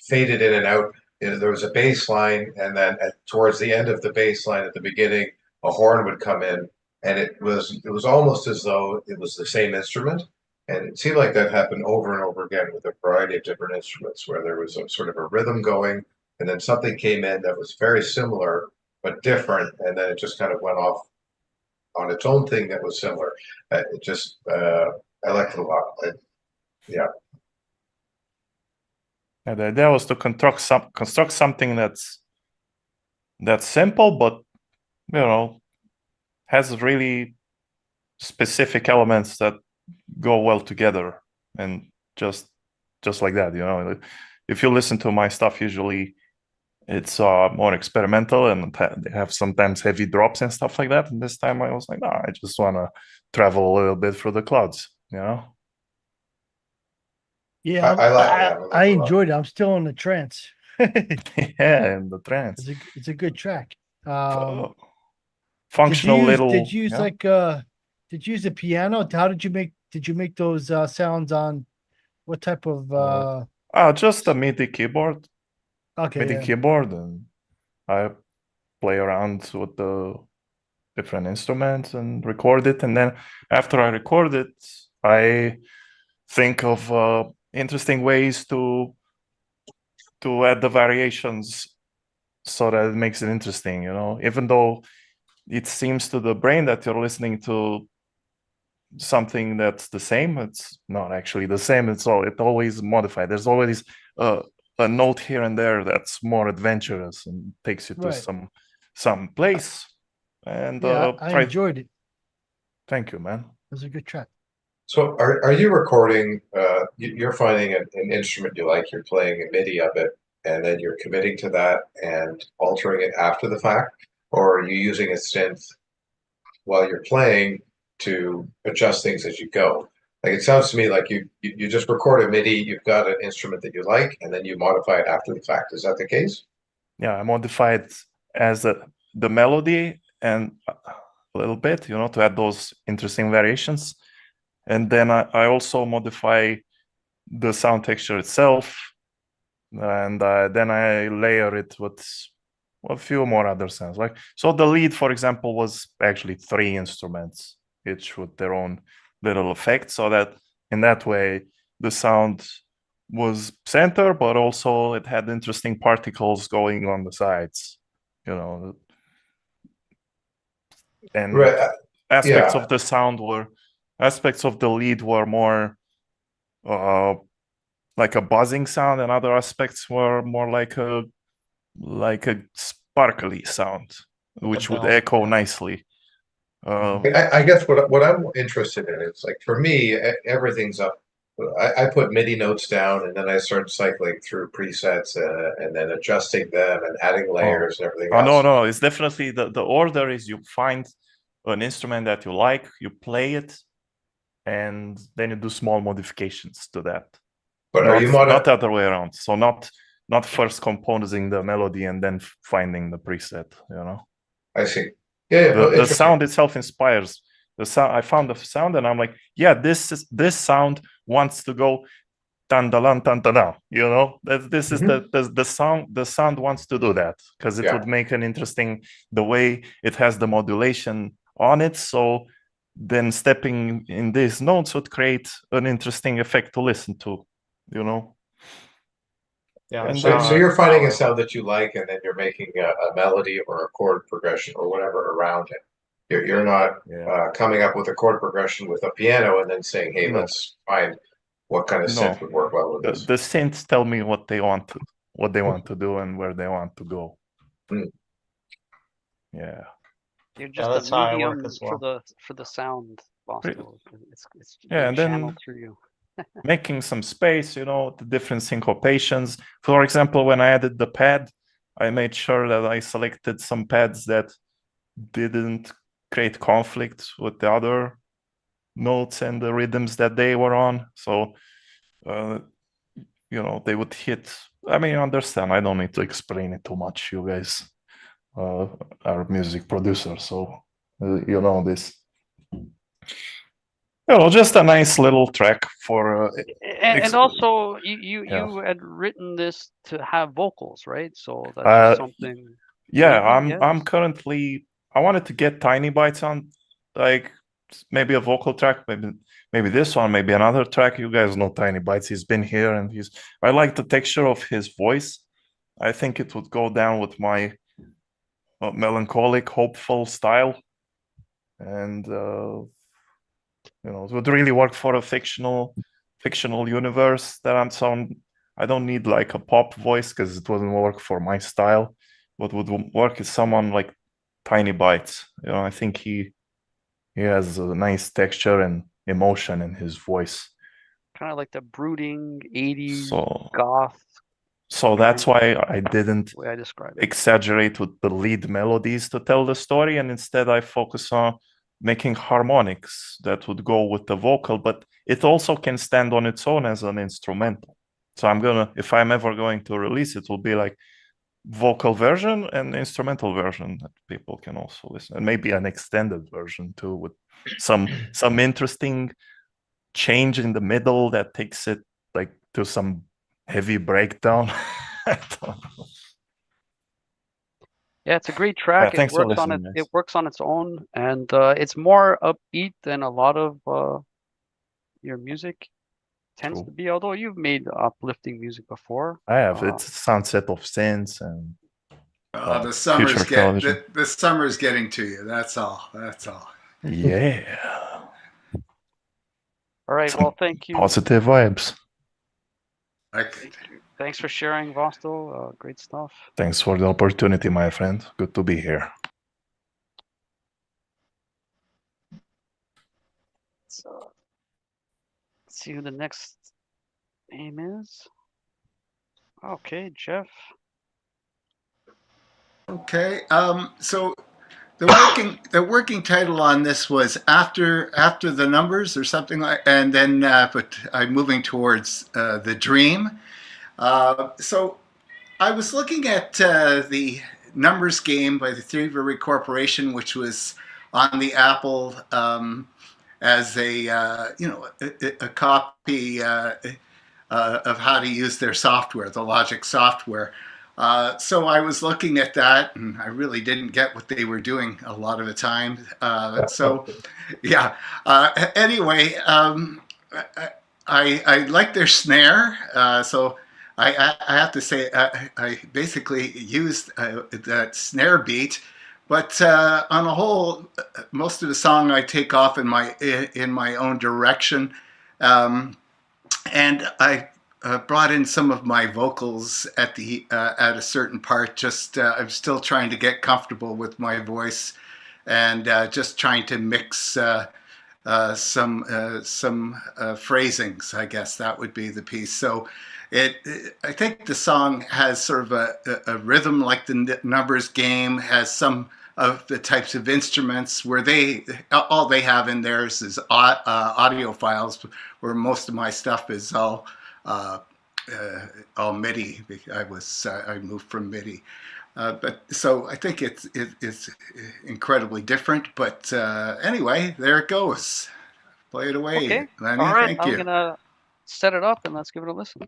faded in and out. There was a bass line, and then towards the end of the bass line at the beginning, a horn would come in, and it was almost as though it was the same instrument. And it seemed like that happened over and over again with a variety of different instruments, where there was a sort of a rhythm going, and then something came in that was very similar but different, and then it just kind of went off on its own thing that was similar. It just I liked it a lot. Yeah. Yeah, the idea was to construct something that's simple, but has really specific elements that go well together, and just like that. If you listen to my stuff, usually it's more experimental, and they have sometimes heavy drops and stuff like that. And this time I was like, no, I just want to travel a little bit through the clouds. Yeah, I like it. I enjoyed it. I'm still in the trance. Yeah, in the trance. It's a good track. Functional little. Did you use did you use a piano? How did you make those sounds on what type of just a MIDI keyboard. Okay, MIDI yeah. keyboard, and I play around with the different instruments and record it. And then after I record it, I think of interesting ways to add the variations so that it makes it interesting. Even though it seems to the brain that you're listening to something that's the same, it's not actually the same. It always modified. There's always a note here and there that's more adventurous and takes you to some place. And I enjoyed it. Thank you, man. It was a good track. So are you recording, you're finding an instrument you like, you're playing a MIDI of it, and then you're committing to that and altering it after the fact? Or are you using a synth while you're playing to adjust things as you go? Like, it sounds to me like you just record a MIDI, you've got an instrument that you like, and then you modify it after the fact. Is that the case? Yeah, I modified as the melody and a little bit, to add those interesting variations. And then I also modify the sound texture itself, and then I layer it with a few more other sounds. So the lead, for example, was actually 3 instruments, each with their own little effect, so that in that way the sound was center, but also it had interesting particles going on the sides, and Right. aspects of the sound aspects of the lead were more like a buzzing sound, and other aspects were more like a sparkly sound, which would echo nicely. I guess what I'm interested in is, like, for me, everything's up. I put MIDI notes down, and then I start cycling through presets and then adjusting them and adding layers and everything else. No, it's definitely the order is you find an instrument that you like, you play it, and then you do small modifications to that. But not the other way around. So not first composing the melody and then finding the preset. I see. Yeah. The sound itself inspires the sound. I found the sound, and I'm like, yeah, this sound wants to go tan da lan tan da. This is the sound. The sound wants to do that because it would make an interesting, the way it has the modulation on it. So then stepping in these notes would create an interesting effect to listen to. Yeah. And so you're finding a sound that you like, and then you're making a melody or a chord progression or whatever around it. You're not coming up with a chord progression with a piano and then saying, "Hey, let's find what kind of synth would work well with this." The synths tell me what they want to do and where they want to go. Yeah. You're just a medium for the sound, Bosco. It's and channeled then through you. Making some space, the different syncopations. For example, when I added the pad, I made sure that I selected some pads that didn't create conflict with the other notes and the rhythms that they were on. So they would hit. I mean, you understand. I don't need to explain it too much. You guys are music producers, so you know this. Just a nice little track for. And also, you had written this to have vocals, right? So that's just something. Yeah, maybe, I'm currently. I wanted to get Tiny Bites on, like maybe a vocal track, maybe this one, maybe another track. You guys know Tiny Bites. He's been here, and I like the texture of his voice. I think it would go down with my melancholic, hopeful style, and it would really work for a fictional universe that I'm so. I don't need like a pop voice because it wouldn't work for my style. What would work is someone like Tiny Bites. I think he has a nice texture and emotion in his voice. Kind of like the brooding 80s So goth. So that's why I didn't way I describe it. exaggerate with the lead melodies to tell the story, and instead I focus on making harmonics that would go with the vocal, but it also can stand on its own as an instrumental. So if I'm ever going to release it, will be like vocal version and instrumental version that people can also listen, and maybe an extended version too, with some interesting change in the middle that takes it like to some heavy breakdown. Yeah, it's a great track. Thanks for It works on listening, it. guys. It works on its own, and it's more upbeat than a lot of your music tends Cool. to be. Although you've made uplifting music before. I have. It's Sunset of Sins and the summer's the summer's getting to you. That's all. Yeah. All right. Well, thank you. Positive vibes. Thanks for sharing, Vostel. Great stuff. Thanks for the opportunity, my friend. Good to be here. So, let's see who the next name is. Okay, Jeff. Okay. So the working title on this was after the numbers or something like, and then but I'm moving towards the dream. So I was looking at the numbers game by the Thievery Corporation, which was on the Apple as a a copy of how to use their software, the Logic software. So I was looking at that, and I really didn't get what they were doing a lot of the time. So, yeah. Anyway, I like their snare. So I have to say I basically used that snare beat, but on the whole, most of the song I take off in my own direction, and I brought in some of my vocals at a certain part. Just I'm still trying to get comfortable with my voice, and just trying to mix some phrasings. I guess that would be the piece. So I think the song has sort of a rhythm like the numbers game, has some of the types of instruments where all they have in theirs is audio files, where most of my stuff is all MIDI. I moved from MIDI. But so I think it's incredibly different. But anyway, there it goes. Play it away, Okay. Lenny. All right. Thank you. I'm gonna set it up and let's give it a listen.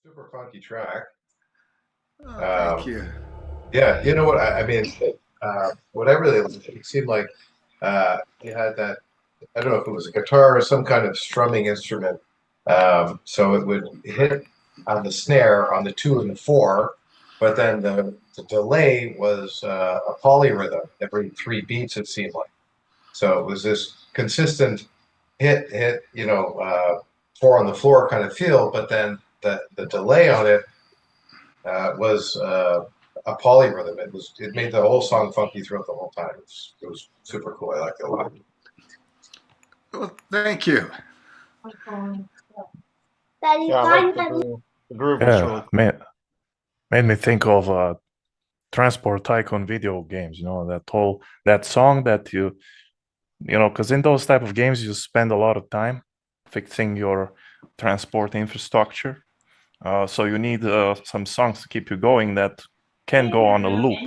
super funky track. Oh, thank you. Yeah, you know what I mean. What I really liked, it seemed like you had that. I don't know if it was a guitar or some kind of strumming instrument. So it would hit on the snare on the 2 and the 4, but then the delay was a polyrhythm every 3 beats. It seemed like. So it was this consistent hit, 4 on the floor kind of feel, but then the delay on it was a polyrhythm. It made the whole song funky throughout the whole time. It was super cool. I liked it a lot. Well, thank you. Yeah, I like the groove. The groove was really cool. Made me think of Transport Tycoon video games. You know, that song that because in those type of games you spend a lot of time fixing your transport infrastructure. So you need some songs to keep you going that can go on a loop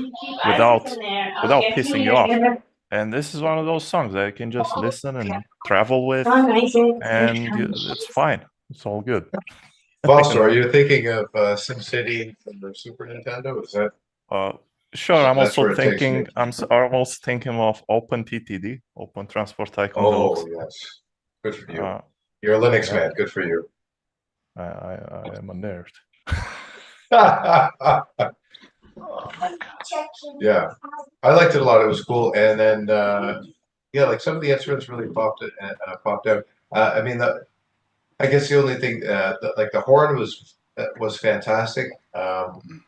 without pissing you off. And this is one of those songs that you can just listen and travel with, and it's fine. It's all good. Also, are you thinking of SimCity from the Super Nintendo? Is that? Sure. I'm That's also where it takes thinking. me. I'm also thinking of Open TTD, Open Transport Tycoon Oh Deluxe. yes, good for you. You're a Linux man. Good for you. I am a nerd. Yeah, I liked it a lot. It was cool, and then yeah, like some of the instruments really popped out. I mean, I guess the only thing, like the horn was fantastic.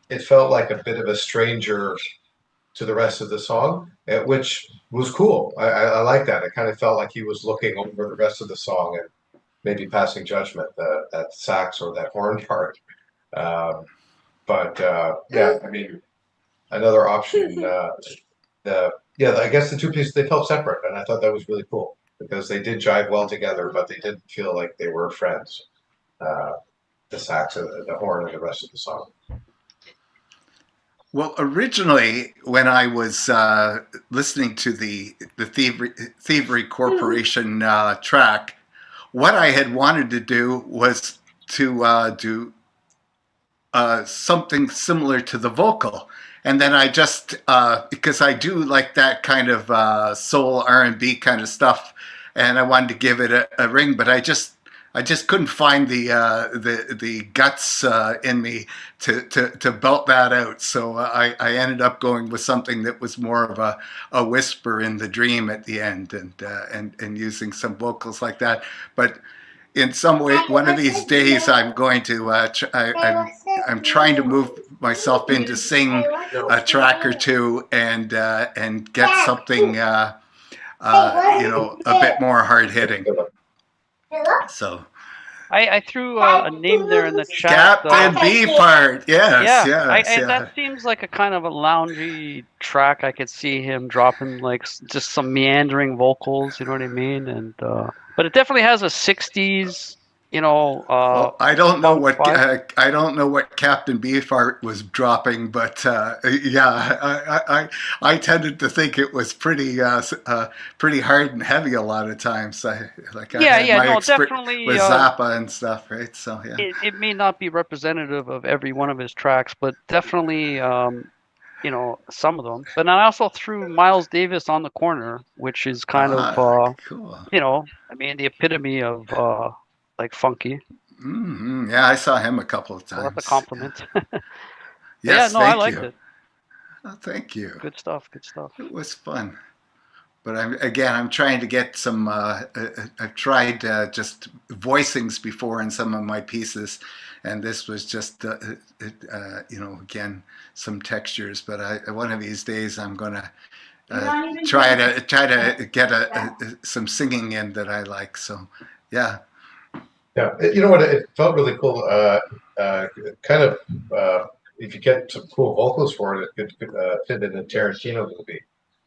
It felt like a bit of a stranger to the rest of the song, which was cool. I like that. It kind of felt like he was looking over the rest of the song and maybe passing judgment that sax or that horn part. But yeah, I mean, another option. I guess the two pieces they felt separate, and I thought that was really cool because they did jive well together, but they didn't feel like they were friends. The sax, the horn, and the rest of the song. Well, originally, when I was listening to the Thievery Corporation track, what I had wanted to do was to do something similar to the vocal, and then I just because I do like that kind of soul R&B kind of stuff, and I wanted to give it a ring, but I just couldn't find the guts in me to belt that out. So I ended up going with something that was more of a whisper in the dream at the end, and using some vocals like that. But in some way, one of these days, I'm going to. I'm trying to move myself into sing a track or two and get something a bit more hard hitting. So I threw a name there in the chat. Captain Beefheart, yes, yes. That seems like a kind of a loungy track. I could see him dropping like just some meandering vocals. You know what I mean? And but it definitely has a '60s. Well, I don't know funk what vibe. I don't know what Captain Beefheart was dropping, but yeah, I tended to think it was pretty hard and heavy a lot of times. I had my No, experience definitely. with Zappa and stuff, right? So yeah. It may not be representative of every one of his tracks, but definitely some of them. But I also threw Miles Davis on the corner, which is kind of Cool. I mean the epitome of like funky. Yeah, I saw him a couple of So that's a times. compliment. Yes, I thank liked you. it. Oh, thank you. Good stuff. Good stuff. It was fun. But I'm trying to get some. I've tried just voicings before in some of my pieces, and this was just again some textures. But one of these days I'm gonna try to get some singing in that I like. So yeah. Yeah, you know what? It felt really cool. Kind of, if you get some cool vocals for it, it could fit in a Tarantino movie.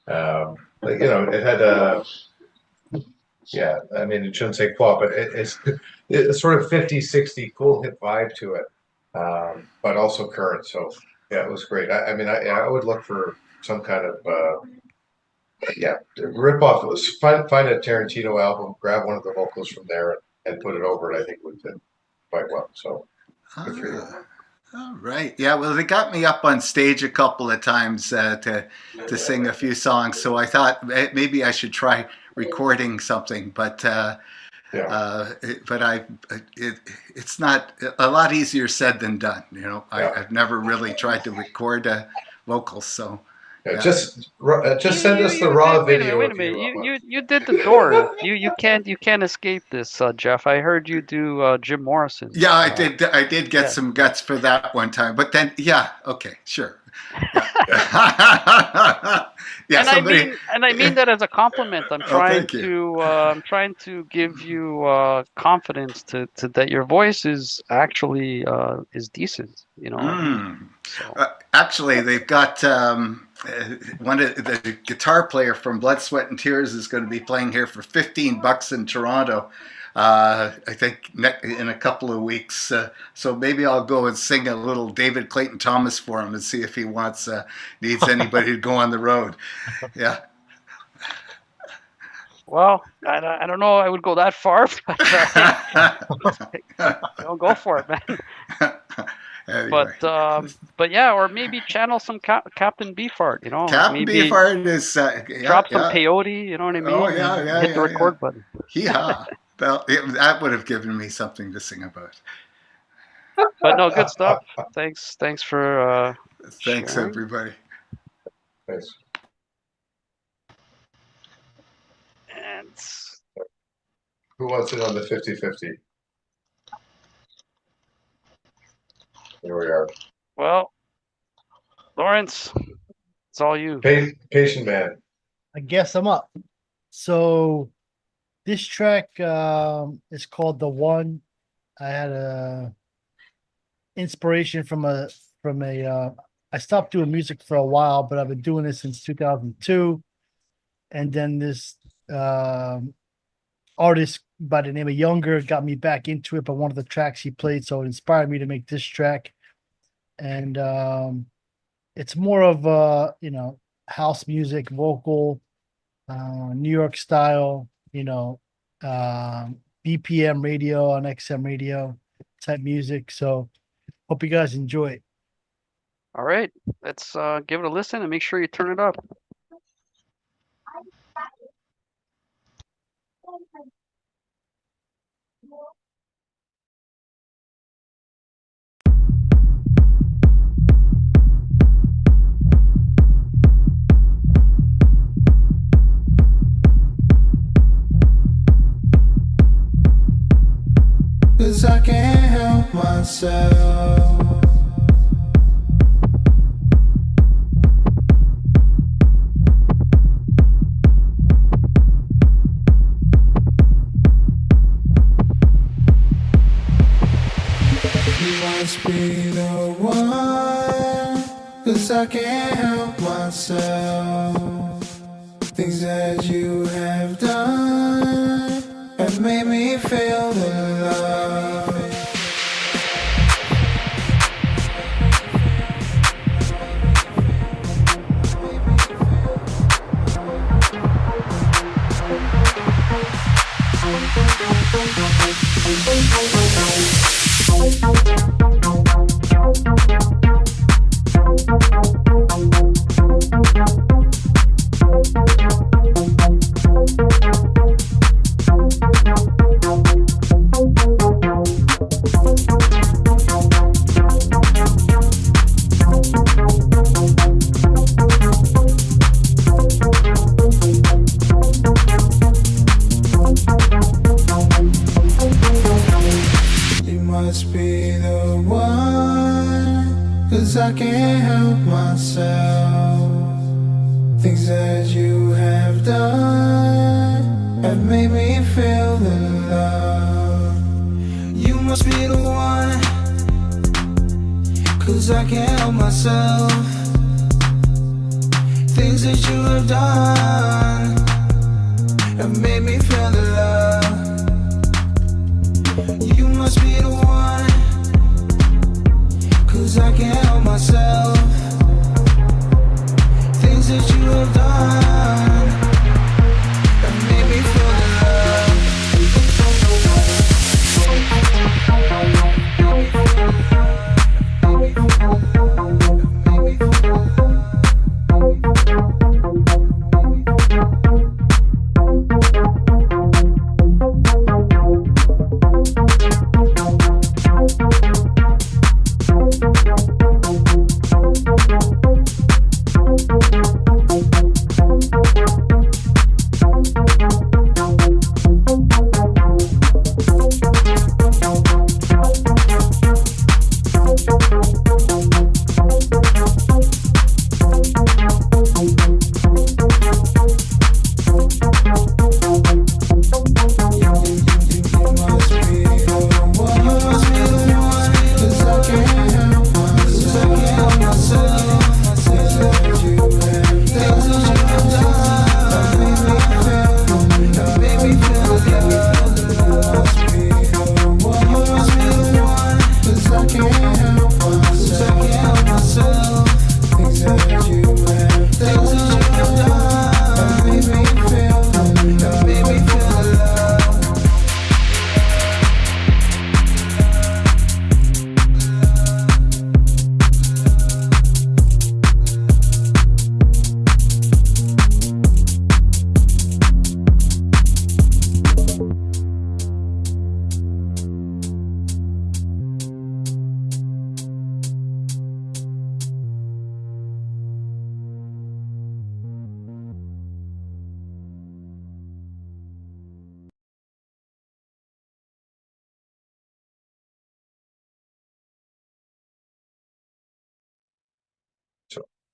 It had a. Yeah, I mean, it shouldn't say qual, but it's sort of 50, 60 cool hip vibe to it, but also current. So yeah, it was great. I mean, I would look for some kind of rip off. It was find a Tarantino album, grab one of the vocals from there, and put it over it. I think would fit quite well. So Good for you. All right. Yeah. Well, they got me up on stage a couple of times to sing a few songs, so I thought maybe I should try recording something, but. Yeah. It's not a lot easier said than done. You know, Yeah. I've never really tried to record vocals, so Yeah, yeah. just send us the raw video. Wait a minute. You did the Doors. You can't escape this, Jeff. I heard you do Jim Morrison. Yeah, I did get yeah. some guts for that one time, but then yeah, okay, sure. Yeah. Yeah, and I mean that as a compliment. I'm trying to give you confidence to that your voice is actually is decent. You know. So. Actually, they've got one of the guitar player from Blood, Sweat, and Tears is going to be playing here for $15 in Toronto. I think in a couple of weeks. So maybe I'll go and sing a little David Clayton Thomas for him and see if he needs anybody to go on the road. Yeah. Well, I don't know. I would go that far, but don't go for it, man. Anyway. But yeah, or maybe channel some Captain Beefheart. You know, Captain Beefheart is drop some peyote. You know what I mean? Oh yeah, hit the record button. Yeah. Well, that would have given me something to sing about. But no, good stuff. Thanks for thanks sharing. Everybody. Thanks. And who wants it on the 50-50? Here we are. Well, Lawrence, it's all you. Patient man. I guess I'm up. So this track is called The One. I had a inspiration from a I stopped doing music for a while, but I've been doing this since 2002. And then this artist by the name of Younger got me back into it by one of the tracks he played, so it inspired me to make this track. And it's more of house music, vocal, New York style, BPM radio on XM radio type music. So hope you guys enjoy it. All right, let's give it a listen and make sure you turn it up. Cause I can't help myself. You must be the one. Cause I can't help myself. Things that you have done have made me feel the love. You must be the one. Cause I can't help myself. Things that you have done have made me feel the love. You must be the one. Cause I can't help myself. Things that you have done have made me feel the love. You must be the one. Cause I can't help myself. Things that you have done have made me feel the love.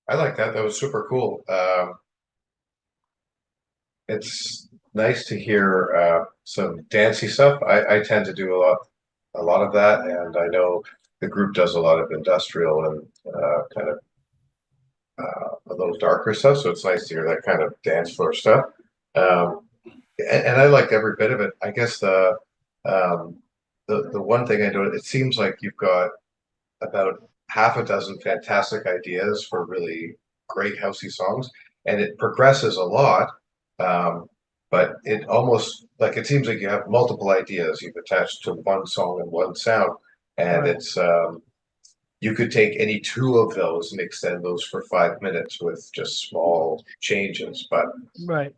I like that. That was super cool. It's nice to hear some dancey stuff. I tend to do a lot of that, and I know the group does a lot of industrial and kind of a little darker stuff. So it's nice to hear that kind of dance floor stuff. Um, and I like every bit of it. I guess um, the one thing I know, it seems like you've got about half a dozen fantastic ideas for really great housey songs, and it progresses a lot. Um, but it almost like it seems like you have multiple ideas you've attached to one song and one sound, and Right. it's you could take any two of those and extend those for 5 minutes with just small changes. Right.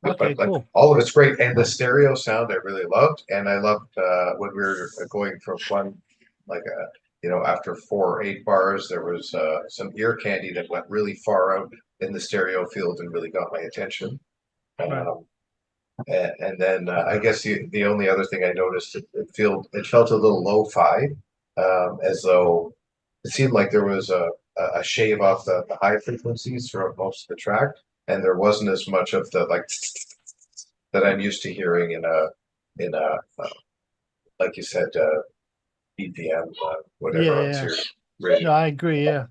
Okay, Like cool. all of it's great, and the stereo sound I really loved, and I loved when we were going from one like after 4 or 8 bars there was some ear candy that went really far out in the stereo field and really got my attention. Right. Um, and then I guess the only other thing I noticed it felt a little lo-fi, as though it seemed like there was a shave off the high frequencies throughout most of the track, and there wasn't as much of the like that I'm used to hearing in a like you said BPM Yeah, whatever on yeah. Sirius No, radio. I agree. Yeah.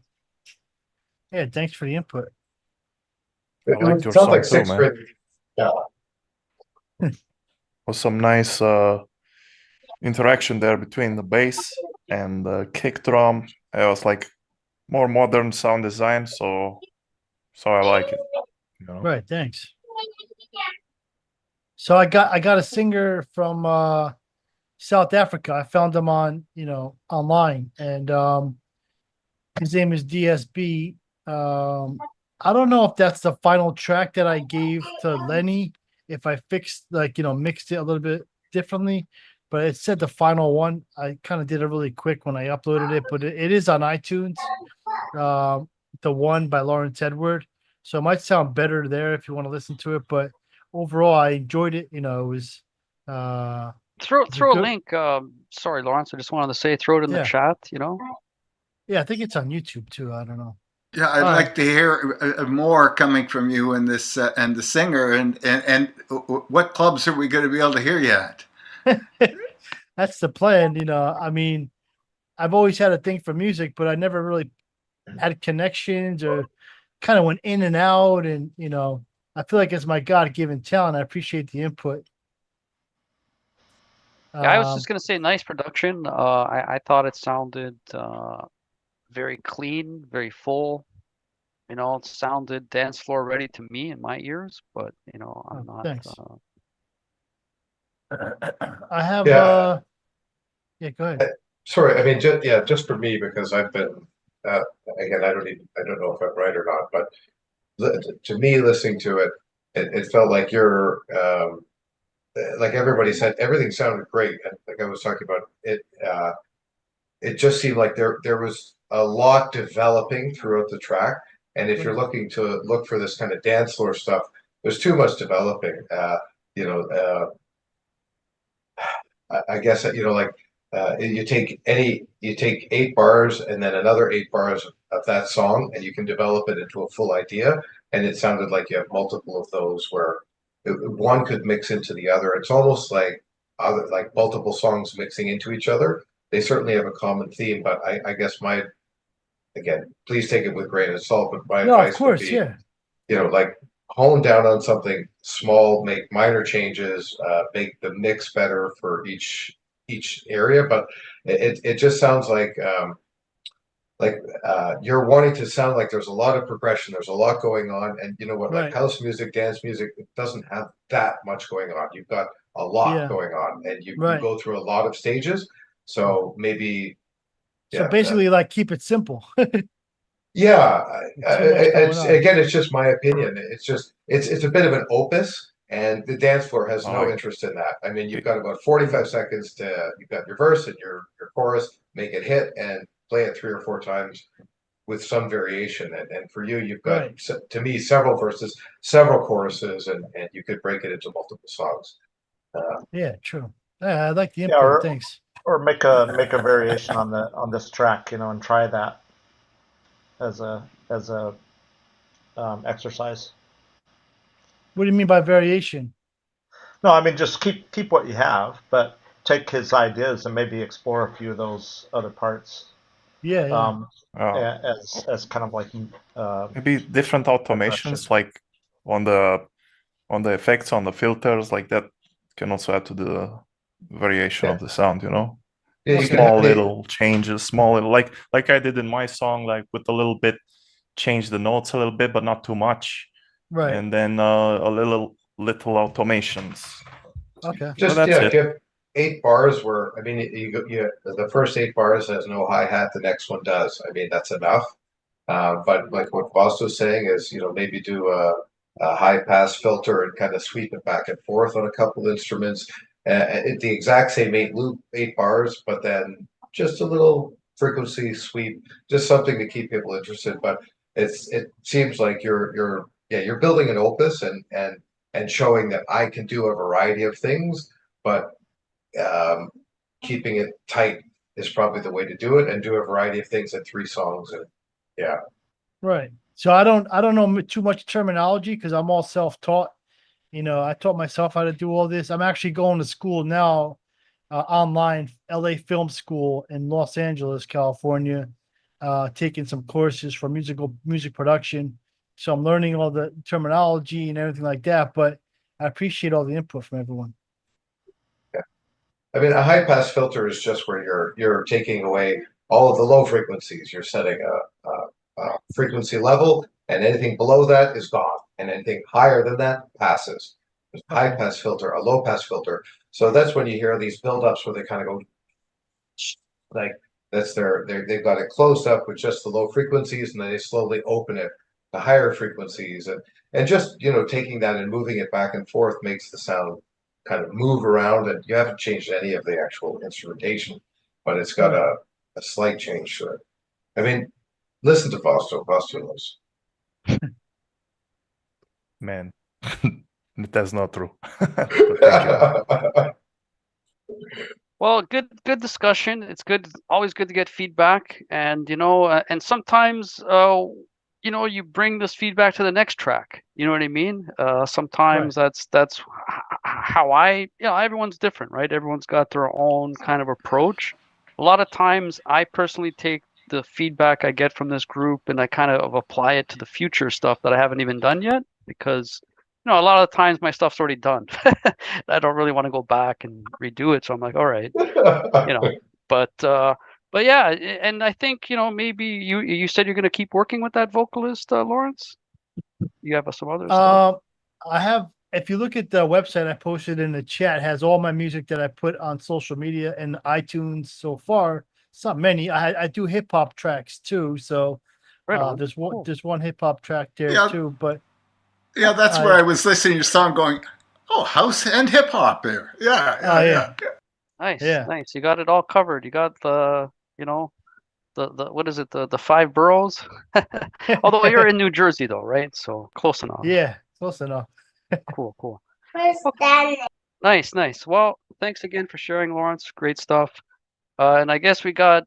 Yeah. Thanks for the input. I liked It your sounds song like too, sixth grade. man. Yeah. Was some nice interaction there between the bass and the kick drum. It was like more modern sound design, so I like it. You know? Right. Thanks. So I got a singer from South Africa. I found him on online, and his name is DSB. I don't know if that's the final track that I gave to Lenny. If I fixed mixed it a little bit differently, but it said the final one. I kind of did it really quick when I uploaded it, but it is on iTunes. Um, the one by Lawrence Edward. So it might sound better there if you want to listen to it, but overall I enjoyed it. It was it's a Throw a good. link. Sorry, Lawrence. I just wanted to say, throw it in the Yeah. chat. Yeah, I think it's on YouTube too. I don't know. Yeah, I'd All like right. to hear more coming from you and this and the singer and what clubs are we going to be able to hear you at? That's the plan. I mean, I've always had a thing for music, but I never really had connections or kind of went in and out. And, I feel like it's my God given talent. I appreciate the input. Yeah, I was just Um, gonna say, nice production. I thought it sounded very clean, very full. It sounded dance floor ready to me in my ears, but I'm not. Thanks. I have, Yeah. yeah, go ahead. Sorry, I mean, just for me because I've been uh, again, I don't know if I'm right or not, but to me, listening to it, it felt like you're like everybody said, everything sounded great, and like I was talking about it, it just seemed like there was a lot developing throughout the track, and if you're Right. looking to look for this kind of dance floor stuff, there's too much developing. You know, I guess like you take 8 bars and then another 8 bars of that song, and you can develop it into a full idea. And it sounded like you have multiple of those where one could mix into the other. It's almost like multiple songs mixing into each other. They certainly have a common theme, but I guess again, please take it with a grain of salt. But my No, of advice would course. be, Yeah. like hone down on something small, make minor changes, make the mix better for each area. But it just sounds like you're wanting to sound like there's a lot of progression, there's a lot going on, and you know what, like Right. house music, dance music, it doesn't have that much going on. You've got a lot Yeah. going on, and you Right. go through a lot of stages. So maybe, So yeah, basically, like, keep it simple. yeah, Too much going it's on. again, it's just my opinion. It's just it's a bit of an opus, and the dance floor has I no like interest in that. I mean, you've it. got about 45 seconds to you've got your verse and your chorus, make it hit, and play it 3 or 4 times with some variation. And for you, you've got Right. to me several verses, several choruses, and you could break it into multiple songs. Yeah. True. Yeah, I like the Yeah, input. Thanks. or make a variation on this track, and try that. as a exercise. What do you mean by variation? No, I mean just keep what you have, but take his ideas and maybe explore a few of those other parts. Yeah, yeah. As kind of like maybe different automations, like on the effects, on the filters, like that can also add to the variation of the sound, Yeah, you can small have little changes, small little, like I did in my song, like with a little bit, change the notes a little bit, but not too much, Right. and then a little automations. Okay. just that's yeah, it. if you have 8 bars where I mean the first 8 bars has no hi-hat, the next one does. I mean that's enough. But like what Voss was saying is, maybe do a high pass filter and kind of sweep it back and forth on a couple instruments. The exact same 8 bars, but then just a little frequency sweep, just something to keep people interested. But it seems like you're building an opus and showing that I can do a variety of things, but um, keeping it tight is probably the way to do it, and do a variety of things in 3 songs. And yeah. Right. So I don't know too much terminology because I'm all self-taught. I taught myself how to do all this. I'm actually going to school now, online, LA Film School in Los Angeles, California, taking some courses for music production. So I'm learning all the terminology and everything like that, but I appreciate all the input from everyone. I mean, a high pass filter is just where you're taking away all of the low frequencies. You're setting a frequency level, and anything below that is gone, and anything higher than that passes. There's a high pass filter, a low pass filter. So that's when you hear these buildups where they kind of go like that's they've got it closed up with just the low frequencies, and then they slowly open it to higher frequencies, and just taking that and moving it back and forth makes the sound kind of move around, and you haven't changed any of the actual instrumentation, but it's got a slight change to it. I mean, listen to Fausto. Fausto knows. Man, that's not true. But thank you. Well, good discussion. It's always good to get feedback, and and sometimes you bring this feedback to the next track. You know what I mean? Sometimes that's how everyone's different, right? Everyone's got their own kind of approach. A lot of times, I personally take the feedback I get from this group and I kind of apply it to the future stuff that I haven't even done yet, because a lot of times my stuff's already done. I don't really want to go back and redo it. So I'm like, all right, but yeah, and I think, maybe you said you're going to keep working with that vocalist, Lawrence. You have some other stuff. I have, if you look at the website I posted in the chat, it has all my music that I put on social media and iTunes so far. It's not many. I do hip hop tracks too. So Right on. there's one Cool. there's one hip hop track there Yeah. too. But Yeah, that's where I was listening to your song going, oh, house and hip hop there. Yeah. Nice, Yeah. nice. You got it all covered. You got the what is it, the 5 boroughs? Although you're in New Jersey though, right? So close enough. Yeah, close enough. Cool. Okay. Nice. Well, thanks again for sharing, Lawrence. Great stuff. And I guess we got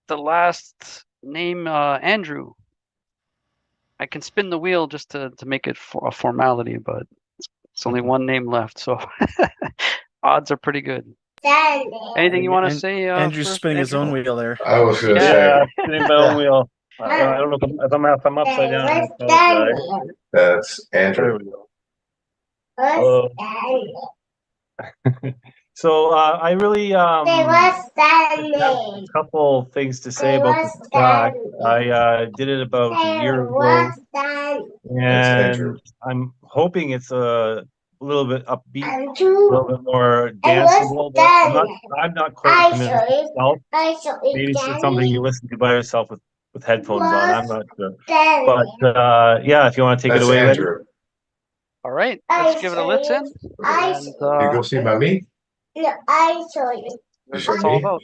the last name, Andrew. I can spin the wheel just to make it a formality, but it's only one name left, so odds are pretty good. Anything you want to say? Andrew's first, spinning his Andrew? own wheel there. I was going to Yeah, say spinning my own wheel. I don't know if I'm upside down. I apologize. that's There Andrew. we go. Hello. So I really have a couple things to say about this track. I did it about a year ago, That's Andrew. and I'm hoping it's a little bit upbeat, a little bit more danceable. But I'm not quite convinced myself. Maybe it's something you listen to by yourself with headphones on. I'm not sure. But yeah, if you want to take it That's away, Lenny. Andrew. All right, let's give it a listen. And You go see mommy? that's what it's all about.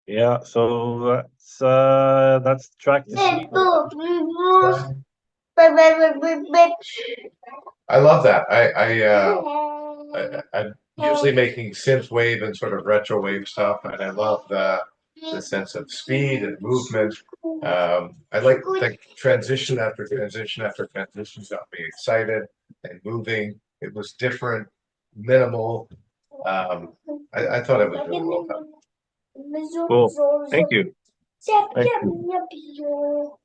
Yeah, so that's the track to see. I love that. I'm usually making synth wave and sort of retro wave stuff, and I love the sense of speed and movement. I like the transition after transition after transition got me excited and moving. It was different, minimal. I thought it was really well done. Cool. Thank you. Thank you.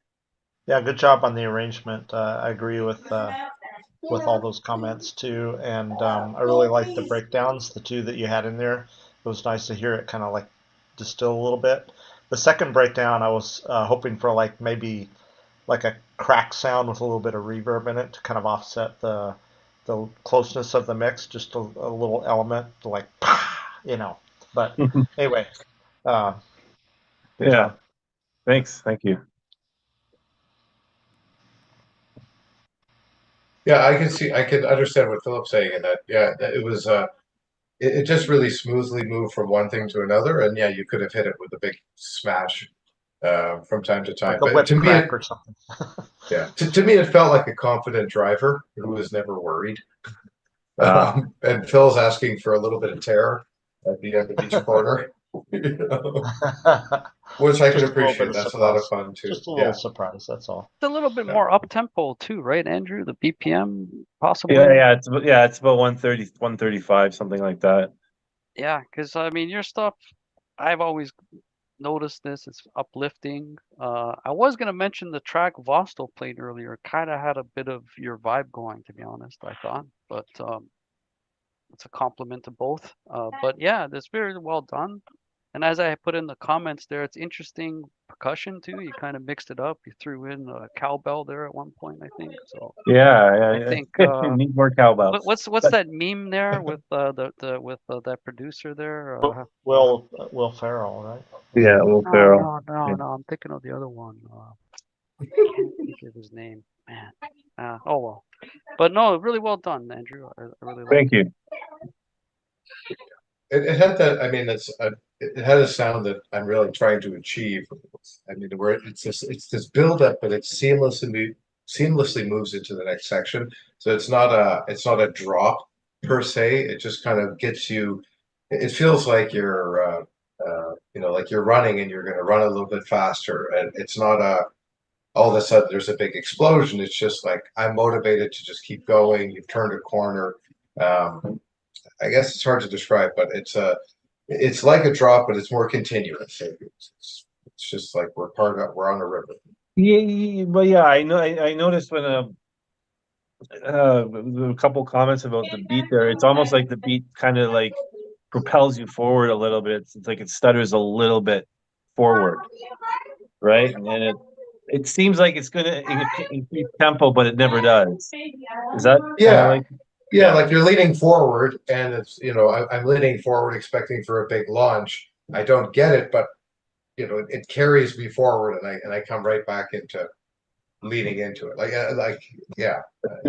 Yeah, good job on the arrangement. I agree with all those comments too, and I really like the breakdowns, the two that you had in there. It was nice to hear it kind of like distill a little bit. The second breakdown, I was hoping for like maybe like a crack sound with a little bit of reverb in it to kind of offset the closeness of the mix, just a little element to like, you know. But anyway, good Yeah. job. Thanks. Thank you. Yeah, I can understand what Philip's saying in that. Yeah, it was it just really smoothly moved from one thing to another, and yeah, you could have hit it with a big smash from time to time. Like a But whip to me, crack or something. yeah, to me, it felt like a confident driver who was never worried. And Phil's asking for a little bit of terror at the end of each corner, which I can Just a little bit appreciate. of That's a lot of surprise. fun too. Just a Yeah. little surprise, that's all. It's a little bit Yeah. more up tempo too, right, Andrew? The BPM possibly. Yeah, it's about 130, 135, something like that. Yeah, because I mean your stuff, I've always noticed this. It's uplifting. I was gonna mention the track Vostok played earlier. Kind of had a bit of your vibe going, to be honest. I thought, but it's a compliment to both. But yeah, that's very well done. And as I put in the comments there, it's interesting percussion too. You kind of mixed it up. You threw in a cowbell there at one point, I think. So Yeah, I think need more cowbells. what's that meme there with that producer there? Will Ferrell, right? Yeah, Will Ferrell. No. I'm thinking of the other one. I can't think of his name, man. Oh well, but no, really well done, Andrew. I really like Thank it. you. It had that. I mean, it had a sound that I'm really trying to achieve. I mean, where it's this build up, but it seamlessly moves into the next section. So it's not a drop per se. It just kind of gets you. It feels like you're like you're running and you're going to run a little bit faster, and it's not a all of a sudden there's a big explosion. It's just like I'm motivated to just keep going. You've turned a corner. I guess it's hard to describe, but it's like a drop, but it's more continuous. It's just like we're on a river. Yeah, but yeah, I know. I noticed when a couple comments about the beat there. It's almost like the beat kind of like propels you forward a little bit. It's like it stutters a little bit forward, right? And it seems like it's going to increase tempo, but it never does. Is that kind of like? Yeah, like you're leaning forward, and it's I'm leaning forward, expecting for a big launch. I don't get it, but it carries me forward, and I come right back into leaning into it. Yeah,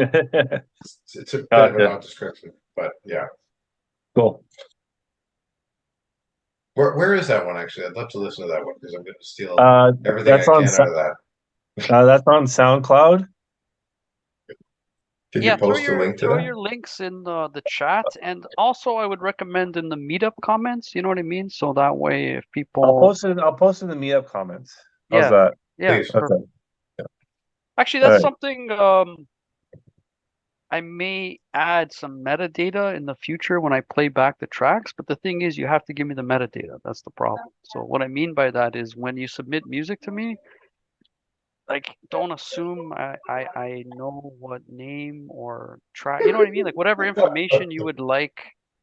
it's a bit of a non-description, but yeah. Cool. Where is that one actually? I'd love to listen to that one because I'm going to steal everything I can out of that. That's on SoundCloud. Can you post a link to throw that? your links in the chat, and also I would recommend in the meetup comments. You know what I mean? So that way, if people, I'll post in the meetup comments. How's that? Yeah. Okay. Yeah. Actually, that's something I may add some metadata in the future when I play back the tracks. But the thing is, you have to give me the metadata. That's the problem. So what I mean by that is when you submit music to me, like don't assume I know what name or track, you know what I mean? Like whatever information you would like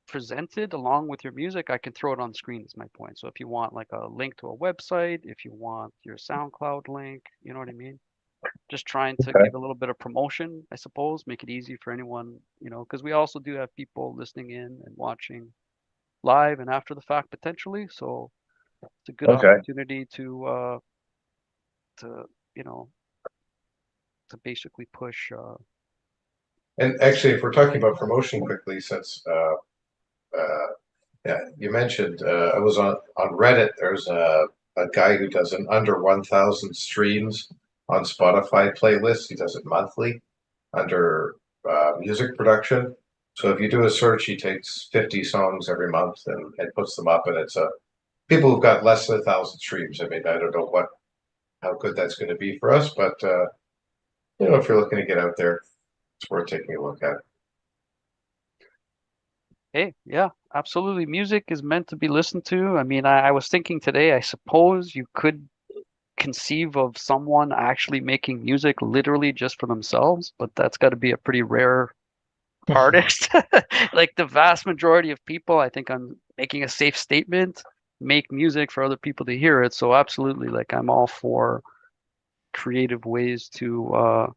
presented along with your music, I can throw it on screen is my point. So if you want like a link to a website, if you want your SoundCloud link, you know what I mean? Just trying to give a little bit of promotion, I suppose, make it easy for anyone, because we also do have people listening in and watching live and after the fact potentially. So it's a good opportunity to to basically push. And actually, if we're talking about promotion quickly, since yeah, you mentioned I was on Reddit, there's a guy who does an under 1,000 streams on Spotify playlist. He does it monthly under music production. So if you do a search, he takes 50 songs every month and puts them up, and it's people who've got less than 1,000 streams. I mean, I don't know how good that's going to be for us, but if you're looking to get out there, it's worth taking a look at. Hey, yeah, absolutely. Music is meant to be listened to. I mean, I was thinking today, I suppose you could conceive of someone actually making music literally just for themselves, but that's got to be a pretty rare artist. Like the vast majority of people, I think I'm making a safe statement, make music for other people to hear it. So absolutely, like I'm all for creative ways to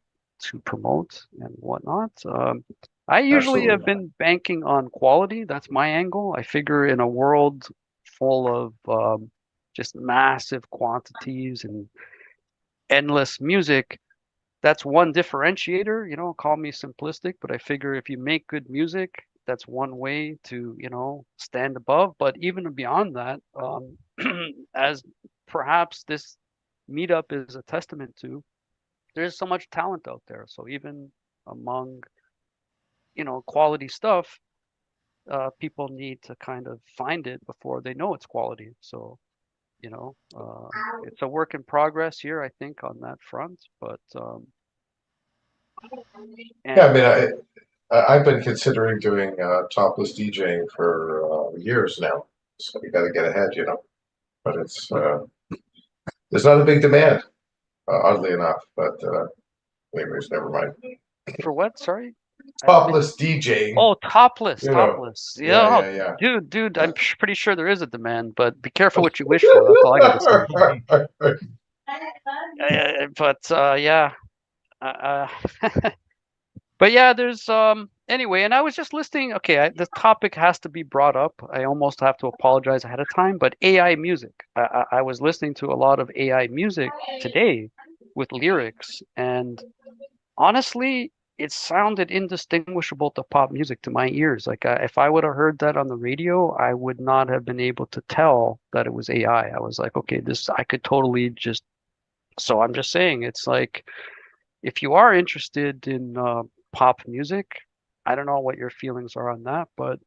promote and whatnot. I usually have Absolutely. been banking on quality. That's my angle. I figure in a world full of just massive quantities and endless music, that's one differentiator. Call me simplistic, but I figure if you make good music, that's one way to, stand above. But even beyond that, as perhaps this meetup is a testament to, there's so much talent out there. So even among, quality stuff, people need to kind of find it before they know it's quality. So, it's a work in progress here, I think, on that front. But Yeah, I and mean, I've been considering doing topless DJing for years now, so you got to get ahead, But it's there's not a big demand, oddly enough. But anyways, never mind. for what? Sorry, I missed. Topless DJing, Oh, topless, you know. topless. Yeah, Yeah, yeah, dude, I'm pretty sure there is a demand, but be careful what you wish for. That's all I got to say. But yeah, uh, but yeah, there's anyway, and I was just listening. Okay, the topic has to be brought up. I almost have to apologize ahead of time, but AI music. I was listening to a lot of AI music today with lyrics, and honestly, it sounded indistinguishable to pop music to my ears. Like if I would have heard that on the radio, I would not have been able to tell that it was AI. I was like, okay, this I could totally just. So I'm just saying, it's like if you are interested in pop music, I don't know what your feelings are on that, but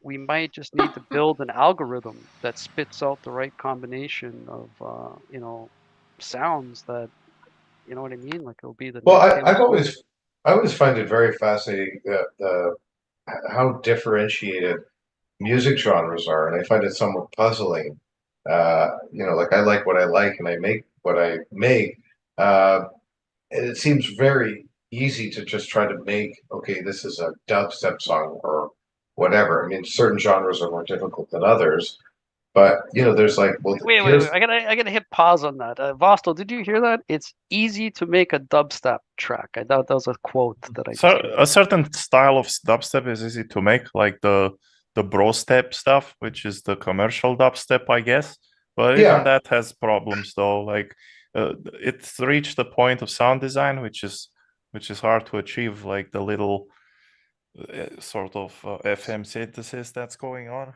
we might just need to build an algorithm that spits out the right combination of sounds that you know what I mean? Like it'll be the Well, next Taylor I've Swift. always find it very fascinating the how differentiated music genres are, and I find it somewhat puzzling. Like I like what I like, and I make what I make. Uh, and it seems very easy to just try to make, okay, this is a dubstep song or whatever. I mean, certain genres are more difficult than others, but there's like, well, Wait. here's I gotta hit pause on that. Vostel, did you hear that? It's easy to make a dubstep track. I thought that was a quote that I just So heard. a certain style of dubstep is easy to make, like the bro step stuff, which is the commercial dubstep, I guess. But even yeah. that has problems, though. Like it's reached the point of sound design, which is hard to achieve. Like the little sort of FM synthesis that's going on,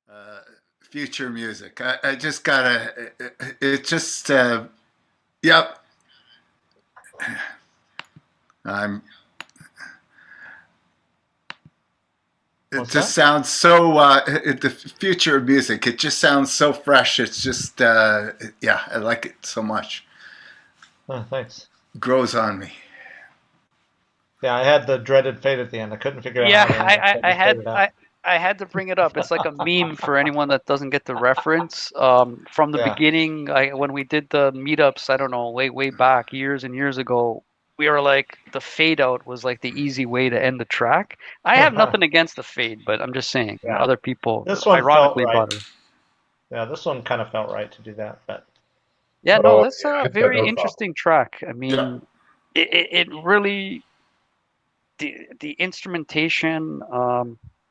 uh, future music. I just gotta. It just. Yep. I'm. It What's just that? sounds so. The future of music. It just sounds so fresh. It's just. Yeah, I like it so much. Oh, thanks. Grows on me. Yeah, I had the dreaded fade at the end. I couldn't figure out Yeah, how to end it, so I I just faded had out. I had to bring it up. It's like a meme for anyone that doesn't get the reference. From the Yeah. beginning, when we did the meetups, I don't know, way back, years and years ago, we were like the fade out was like the easy way to end the track. I have nothing against the fade, but I'm just saying Yeah. other people This one felt ironically right. bought it. Yeah, this one kind of felt right to do that, but Yeah, no, Oh, that's yeah, a I've got very no problem. interesting track. I Yeah. mean, it really the instrumentation.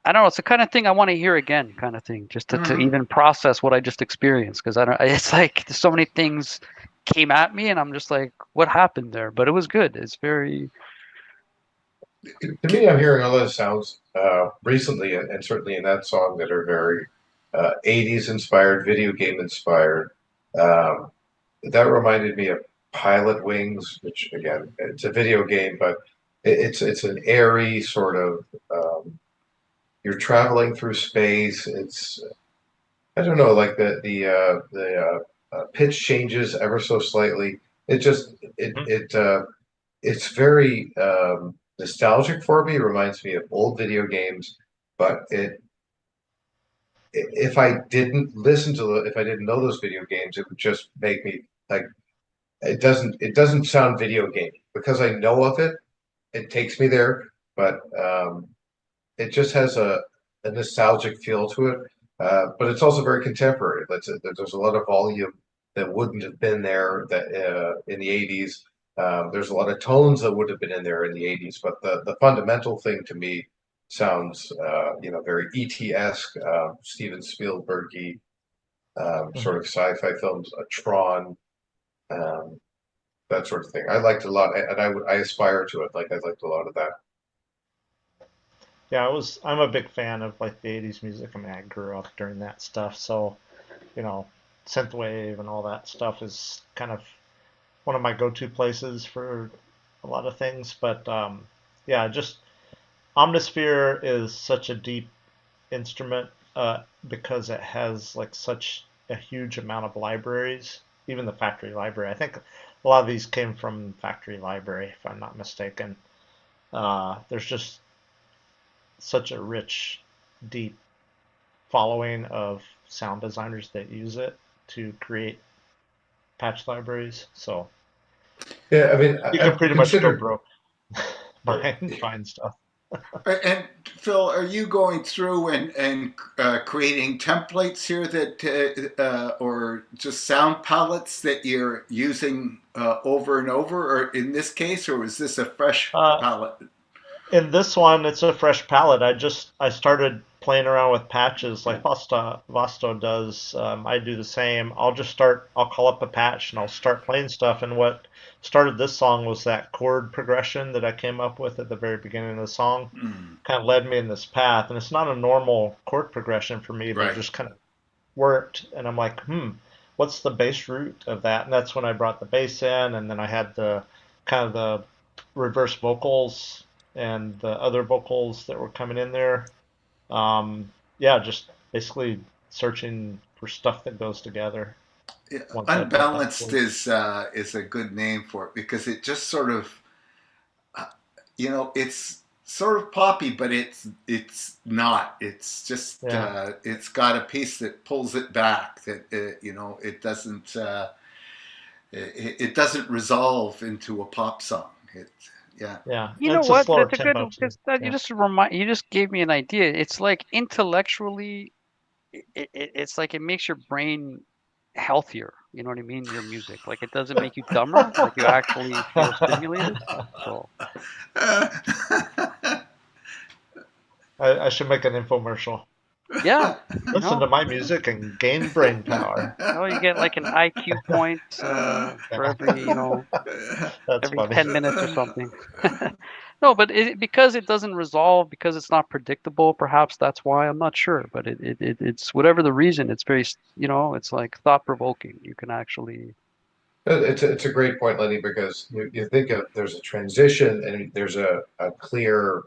I don't know. It's the kind of thing I want to hear again, kind of thing, just to Mhm. even process what I just experienced. Because I don't. It's like so many things came at me, and I'm just like, what happened there? But it was good. It's very. To me, I'm hearing a lot of sounds recently, and certainly in that song, that are very 80s inspired, video game inspired. Um, that reminded me of Pilot Wings, which again, it's a video game, but it's an airy sort of. You're traveling through space. It's, I don't know, like the pitch changes ever so slightly. It just Mhm. it's very nostalgic for me. It reminds me of old video games, but if I didn't listen to if I didn't know those video games, it would just make me like, it doesn't sound video game because I know of it. It takes me there, but it just has a nostalgic feel to it. But it's also very contemporary. There's a lot of volume that wouldn't have been there that in the 80s. There's a lot of tones that would have been in there in the 80s, but the fundamental thing to me sounds very ET-esque, Steven Spielbergy, sort Mhm. of sci-fi films, a Tron, um, that sort of thing. I liked a lot, and I aspire to it. Like I liked a lot of that. Yeah, I'm a big fan of like the 80s music. I mean, I grew up during that stuff, so you know, synthwave and all that stuff is kind of one of my go-to places for a lot of things. But yeah, just Omnisphere is such a deep instrument because it has like such a huge amount of libraries, even the factory library. I think a lot of these came from factory library, if I'm not mistaken. There's just such a rich, deep following of sound designers that use it to create patch libraries. So Yeah, I mean, you can I've pretty much go considered. broke buying stuff. And Phil, are you going through and creating templates here or just sound palettes that you're using over and over, or in this case, or is this a fresh Uh, palette? In this one, it's a fresh palette. I started playing around with patches like Vasto does. I do the same. I'll call up a patch and I'll start playing stuff. And what started this song was that chord progression that I came up with at the very beginning of the song. Mm, Kind of led me in this path. And it's not a normal chord progression for me, but it right. just kind of worked. And I'm like, what's the bass root of that? And that's when I brought the bass in. And then I had the kind of the reverse vocals and the other vocals that were coming in there. Yeah, just basically searching for stuff that goes together Yeah, once I built that unbalanced chord. is a good name for it because it just sort of uh, it's sort of poppy, but it's not. It's just Yeah, it's got a piece that pulls it back. That it doesn't resolve into a pop song. Yeah. yeah. You know It's a what? slower That's a good tempo too. because that Yeah, you just gave me an idea. It's like intellectually, it's like it makes your brain healthier. You know what I mean? Your music, like it doesn't make you dumber. Like you actually feel stimulated. So I should make an infomercial. yeah, you Listen to know, my music and gain brain power. you get like an IQ point for Yeah, every that's every funny. 10 minutes or something. No, but because it doesn't resolve, because it's not predictable, perhaps that's why. I'm not sure, but it's whatever the reason. It's very, it's like thought provoking. You can actually. It's a great point, Lenny, because you think of there's a transition and there's a clear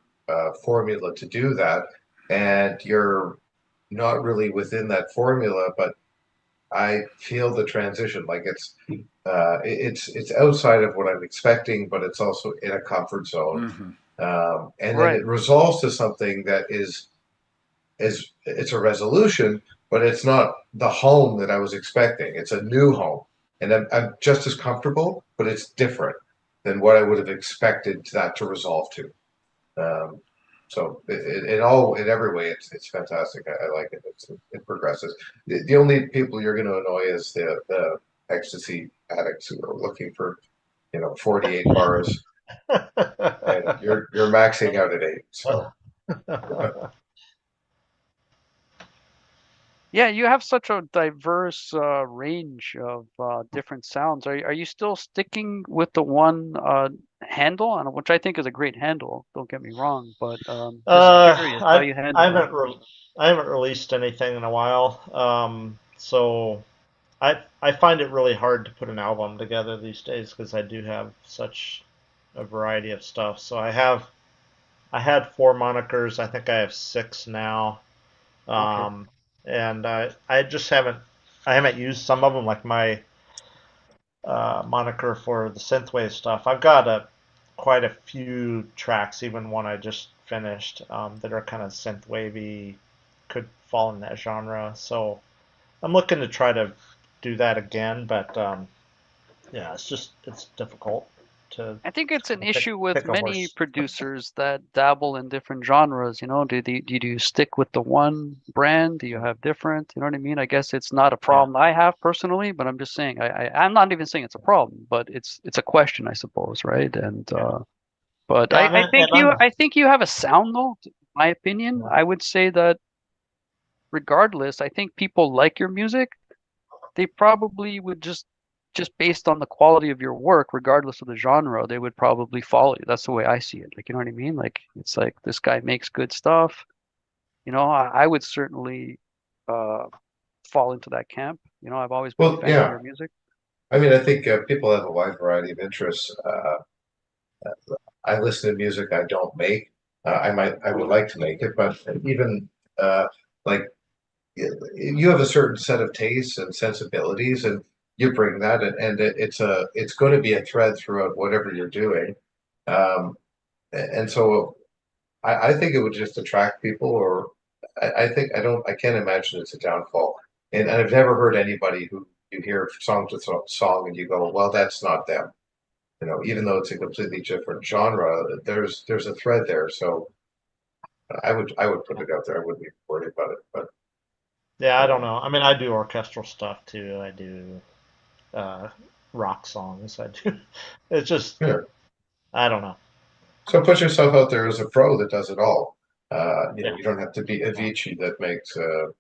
formula to do that, and you're not really within that formula, but I feel the transition like it's outside of what I'm expecting, but it's also in a comfort zone. Mhm. And then Right. it resolves to something that is it's a resolution, but it's not the home that I was expecting. It's a new home, and I'm just as comfortable, but it's different than what I would have expected that to resolve to. Um, so in every way, it's fantastic. I like it. It progresses. The only people you're going to annoy is the ecstasy addicts who are looking for 48 bars, and you're maxing out at 8. So Yeah, you have such a diverse range of different sounds. Are you still sticking with the one handle, and which I think is a great handle? Don't get me wrong, but just curious how you I handle that. haven't I haven't released anything in a while. So I find it really hard to put an album together these days because I do have such a variety of stuff. So I had 4 monikers. I think I have 6 now. Okay. Um, and I just I haven't used some of them, like my moniker for the synthwave stuff. I've got quite a few tracks, even one I just finished, that are kind of synthwavy, could fall in that genre. So I'm looking to try to do that again, but yeah, it's difficult to I think it's an issue with pick a many horse. producers that dabble in different genres. Do you stick with the one brand? Do you have different? You know what I mean? I guess it's not a Yeah, problem I have personally, but I'm just saying I'm not even saying it's a problem, but it's a question, I suppose, right? And yeah, but yeah. I think And I'm you have a sound though, my opinion. yeah, I would say that regardless, I think people like your music. They probably would just based on the quality of your work, regardless of the genre, they would probably follow you. That's the way I see it. Like, you know what I mean? Like, it's like this guy makes good stuff. I would certainly uh, fall into that camp. I've always been a well, fan of yeah. your music. I mean, I think people have a wide variety of interests. I listen to music I don't make. I would like to make it, but even like you have a certain set of tastes and sensibilities, and you bring that, and it's going to be a thread throughout whatever you're doing. Um, and so I think it would just attract people, or I think I can't imagine it's a downfall. And I've never heard anybody who you hear song to song and you go, well, that's not them. Even though it's a completely different genre, there's a thread there. So I would put it out there. I wouldn't be worried about it. But yeah. I don't um, know. I mean, I do orchestral stuff too. I do uh, rock songs. I do. It's just yeah. I don't know. So put yourself out there as a pro that does it all. Yeah, You don't have to be yeah, Avicii that makes the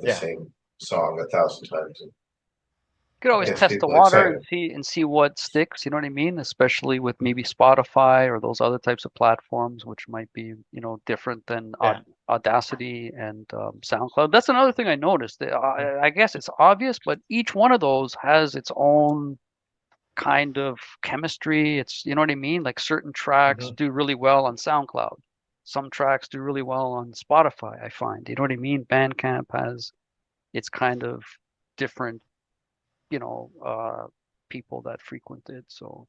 yeah, same song 1,000 times and You could always gets test the people water and excited. see what sticks, you know what I mean? Especially with maybe Spotify or those other types of platforms, which might be, different than yeah. Audacity and SoundCloud. That's another thing I noticed. I guess it's obvious, but each one of those has its own kind of chemistry. You know what I mean? Like certain tracks Hmm. do really well on SoundCloud. Some tracks do really well on Spotify, I find. You know what I mean? Bandcamp has its kind of different people that frequent it. So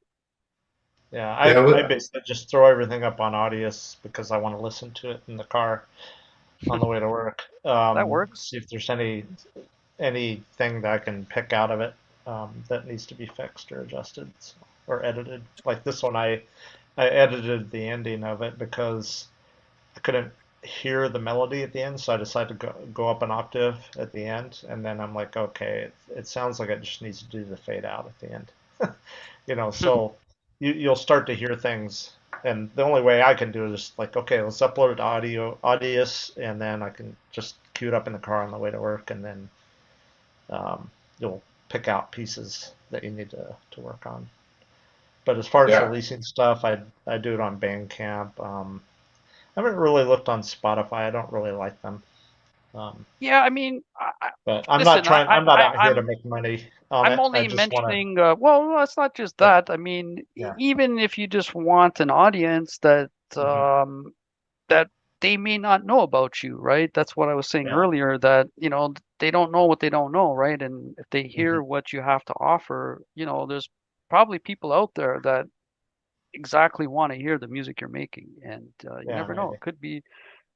Yeah, Yeah, I basically just throw everything up on Audius because I want to listen to it in the car on the way to work. that works. See if there's anything that I can pick out of it that needs to be fixed or adjusted or edited. Like this one, I edited the ending of it because I couldn't hear the melody at the end, so I decided to go up an octave at the end, and then I'm like, okay, it sounds like it just needs to do the fade out at the end. So you'll start to hear things, and the only way I can do it is like, okay, let's upload it to Audius, and then I can just cue it up in the car on the way to work, and then you'll pick out pieces that you need to work on. But as far as Yeah. releasing stuff, I do it on Bandcamp. I haven't really looked on Spotify. I don't really like them. Yeah, I mean, But I'm not listen, trying. I'm not out here to make money on I'm it. I only just want to. mentioning, well, no, it's not just Yeah. that. I mean, Yeah. even if you just want an audience that that they may not know about you, right? That's what I was saying Yeah. earlier, that, they don't know what they don't know, right? And if they hear Mhm. what you have to offer, there's probably people out there that exactly want to hear the music you're making, and you Yeah, never know. maybe. It could be,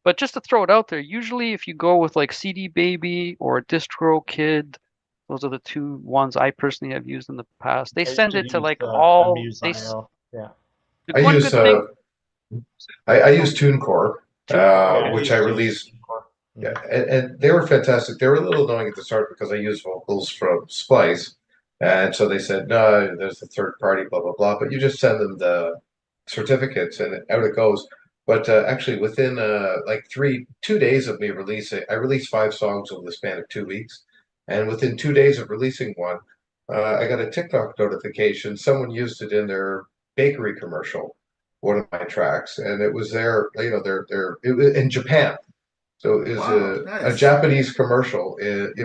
but just to throw it out there, usually if you go with like CD Baby or DistroKid, those are the two ones I personally have used in the past. They I used send to it to use like all Amuse.io. Yeah. the I one use good thing. I Oh, use TuneCore, TuneCore, Yeah, I okay. which I used to use released. TuneCore. Yeah, Mhm. and they were fantastic. They were a little annoying at the start because I used vocals from Splice, and so they said, no, there's a third party, blah blah blah. But you just send them the certificates, and out it goes. But actually, within like 2 days of me releasing, I released 5 songs over the span of 2 weeks, and within 2 days of releasing one, I got a TikTok notification. Someone used it in their bakery commercial, one of my tracks, and it was it was in Japan. So it was Wow, a nice. Japanese commercial,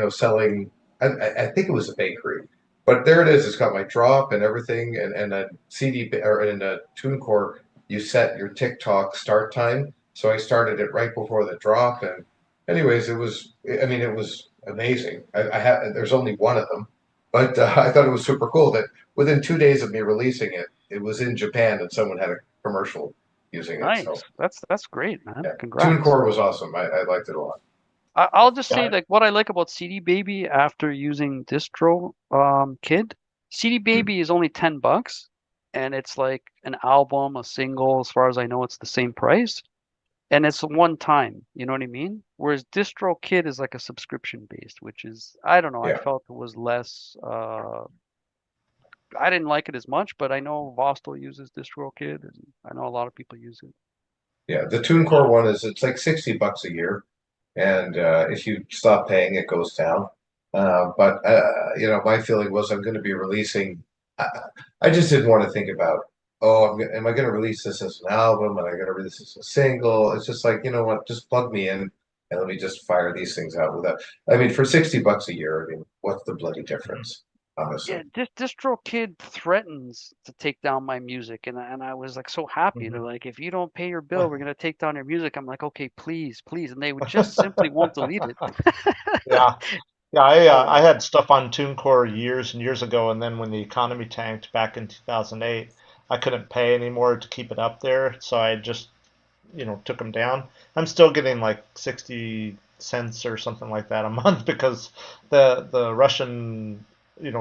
selling. I think it was a bakery, but there it is. It's got my drop and everything, and a CD or in a TuneCore. You set your TikTok start time, so I started it right before the drop. And anyways, it was. I mean, it was amazing. I had. There's only one of them, but I thought it was super cool that within 2 days of me releasing it, it was in Japan and someone had a commercial using it. So Nice. That's great, man. yeah, Congrats. TuneCore was awesome. I liked it a lot. I'll just say Yeah. that what I like about CD Baby after using Distro Kid, CD Baby is only $10, and it's like an album, a single. As far as I know, it's the same price, and it's one time. You know what I mean? Whereas Distro Kid is like a subscription based, which is, I don't know. I Yeah, felt it was less. I didn't like it as much, but I know Vostel uses DistroKid, and I know a lot of people use it. yeah. The TuneCore one is it's like $60 a year, and if you stop paying, it goes down. But my feeling was I'm going to be releasing. I, I just didn't want to think about, oh, am I going to release this as an album? Am I going to release this as a single? It's just like, you know what? Just plug me in and let me just fire these things out without. I mean, for $60 a year, I mean, what's the bloody difference? Yeah, Honestly. DistroKid threatens to take down my music, and I was like so happy. They're Mhm. like, if you don't pay your bill, we're gonna take down your music. I'm like, okay, please, please, and they would just simply won't delete it. Yeah. Yeah, Oh, I had stuff on TuneCore years and years ago, and then when the economy tanked back in 2008, I couldn't pay anymore to keep it up there, so I just, took them down. I'm still getting like 60 cents or something like that a month because the Russian,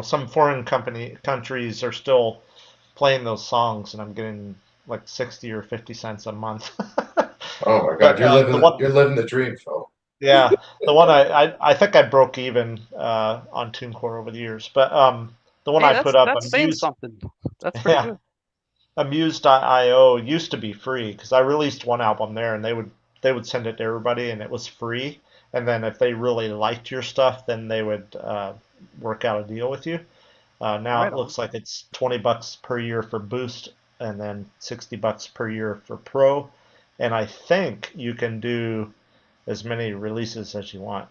some foreign countries are still playing those songs, and I'm getting like 60 or 50 cents a month. Oh my God, But you're the living one you're living the dream, Phil. yeah, the one I think I broke even on TuneCore over the years, but the one hey, I that's put up, that's saying something. That's pretty yeah, good. Amuse.io used to be free because I released one album there, and they would send it to everybody, and it was free. And then if they really liked your stuff, then they would work out a deal with you. Now Right it on. looks like it's $20 per year for Boost, and then $60 per year for Pro. And I think you can do as many releases as you want.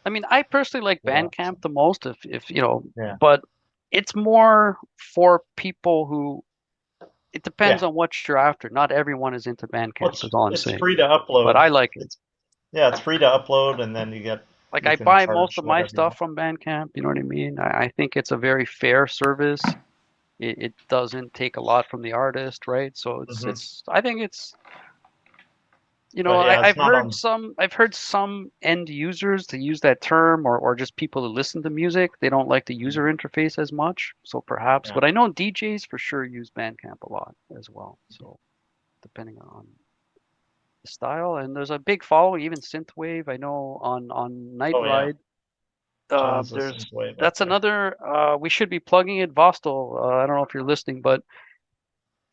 I mean, I personally like Yeah. Bandcamp the most, if Yeah. but it's more for people who. It depends Yeah. on what you're after. Not everyone is into Well, Bandcamp, is all I'm it's saying. free to But upload. I like it. It's Yeah, it's free to upload, and then Like you I can buy most charge of my whatever you stuff want. from Bandcamp, you know what I mean? I think it's a very fair service. It doesn't take a lot from the artist, right? So Hmm. I think it's, But yeah, it's I've not heard on. some end users to use that term, or just people who listen to music, they don't like the user interface as much. So perhaps, Yeah. but I know DJs for sure use Bandcamp a lot as well. So depending on the style, and there's a big following, even synthwave. I know on Night Oh yeah, Ride. tons of There's synthwave up That's there. another. We should be plugging it, Vostel. I don't know if you're listening, but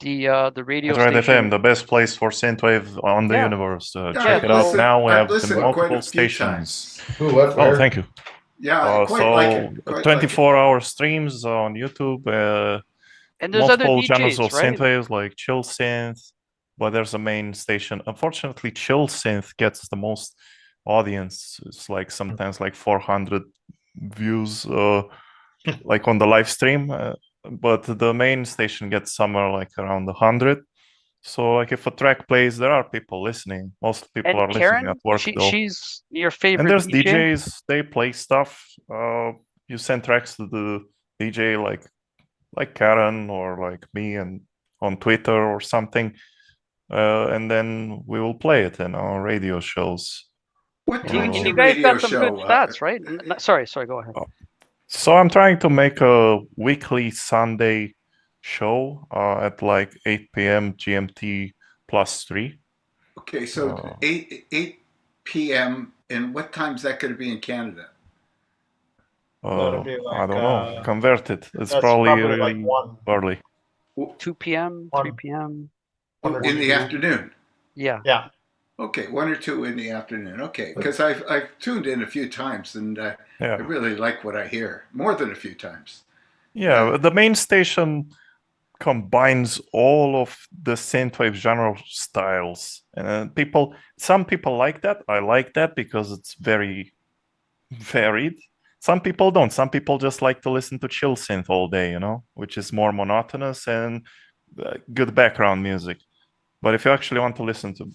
the radio Android FM, station. the best place for synthwave on the Yeah, universe. Yeah, yeah. Check I've it out So listened. now. We I've have the listened quite a multiple few stations. times. Who, what, Oh, where? thank you. Yeah, I quite like it. So Quite like it. 24-hour streams on YouTube. And there's other multiple genres DJs, of right? synthwaves like chill synth, but there's a main station. Unfortunately, chill synth gets the most audience. It's like sometimes like 400 views, like on the live stream. But the main station gets somewhere like around 100. So like if a track plays, there are people listening. Most people And are listening at Karen, work though. she's your And favorite there's DJ? DJs, they play stuff. You send tracks to the DJ like Karen or like me and on Twitter or something. And then we will play it in our radio shows. What And you, time's and your you guys radio got some good show? stats, right? Sorry, go ahead. So I'm trying to make a weekly Sunday show at like 8 p.m. GMT +3. Okay, so 8 p.m. and what time's that going to be in Canada? That'd be I like don't know. Convert it. It's that's probably probably like really 1. early. 2 p.m., 3 p.m. Oh, in the afternoon. Yeah. Yeah. Okay, 1 or 2 in the afternoon. Okay, because I've tuned in a few times and I really like what I hear more than a few times. Yeah, the main station combines all of the synthwave genre styles, and some people like that. I like that because it's very varied. Some people don't. Some people just like to listen to chill synth all day, which is more monotonous and good background music. But if you actually want to listen to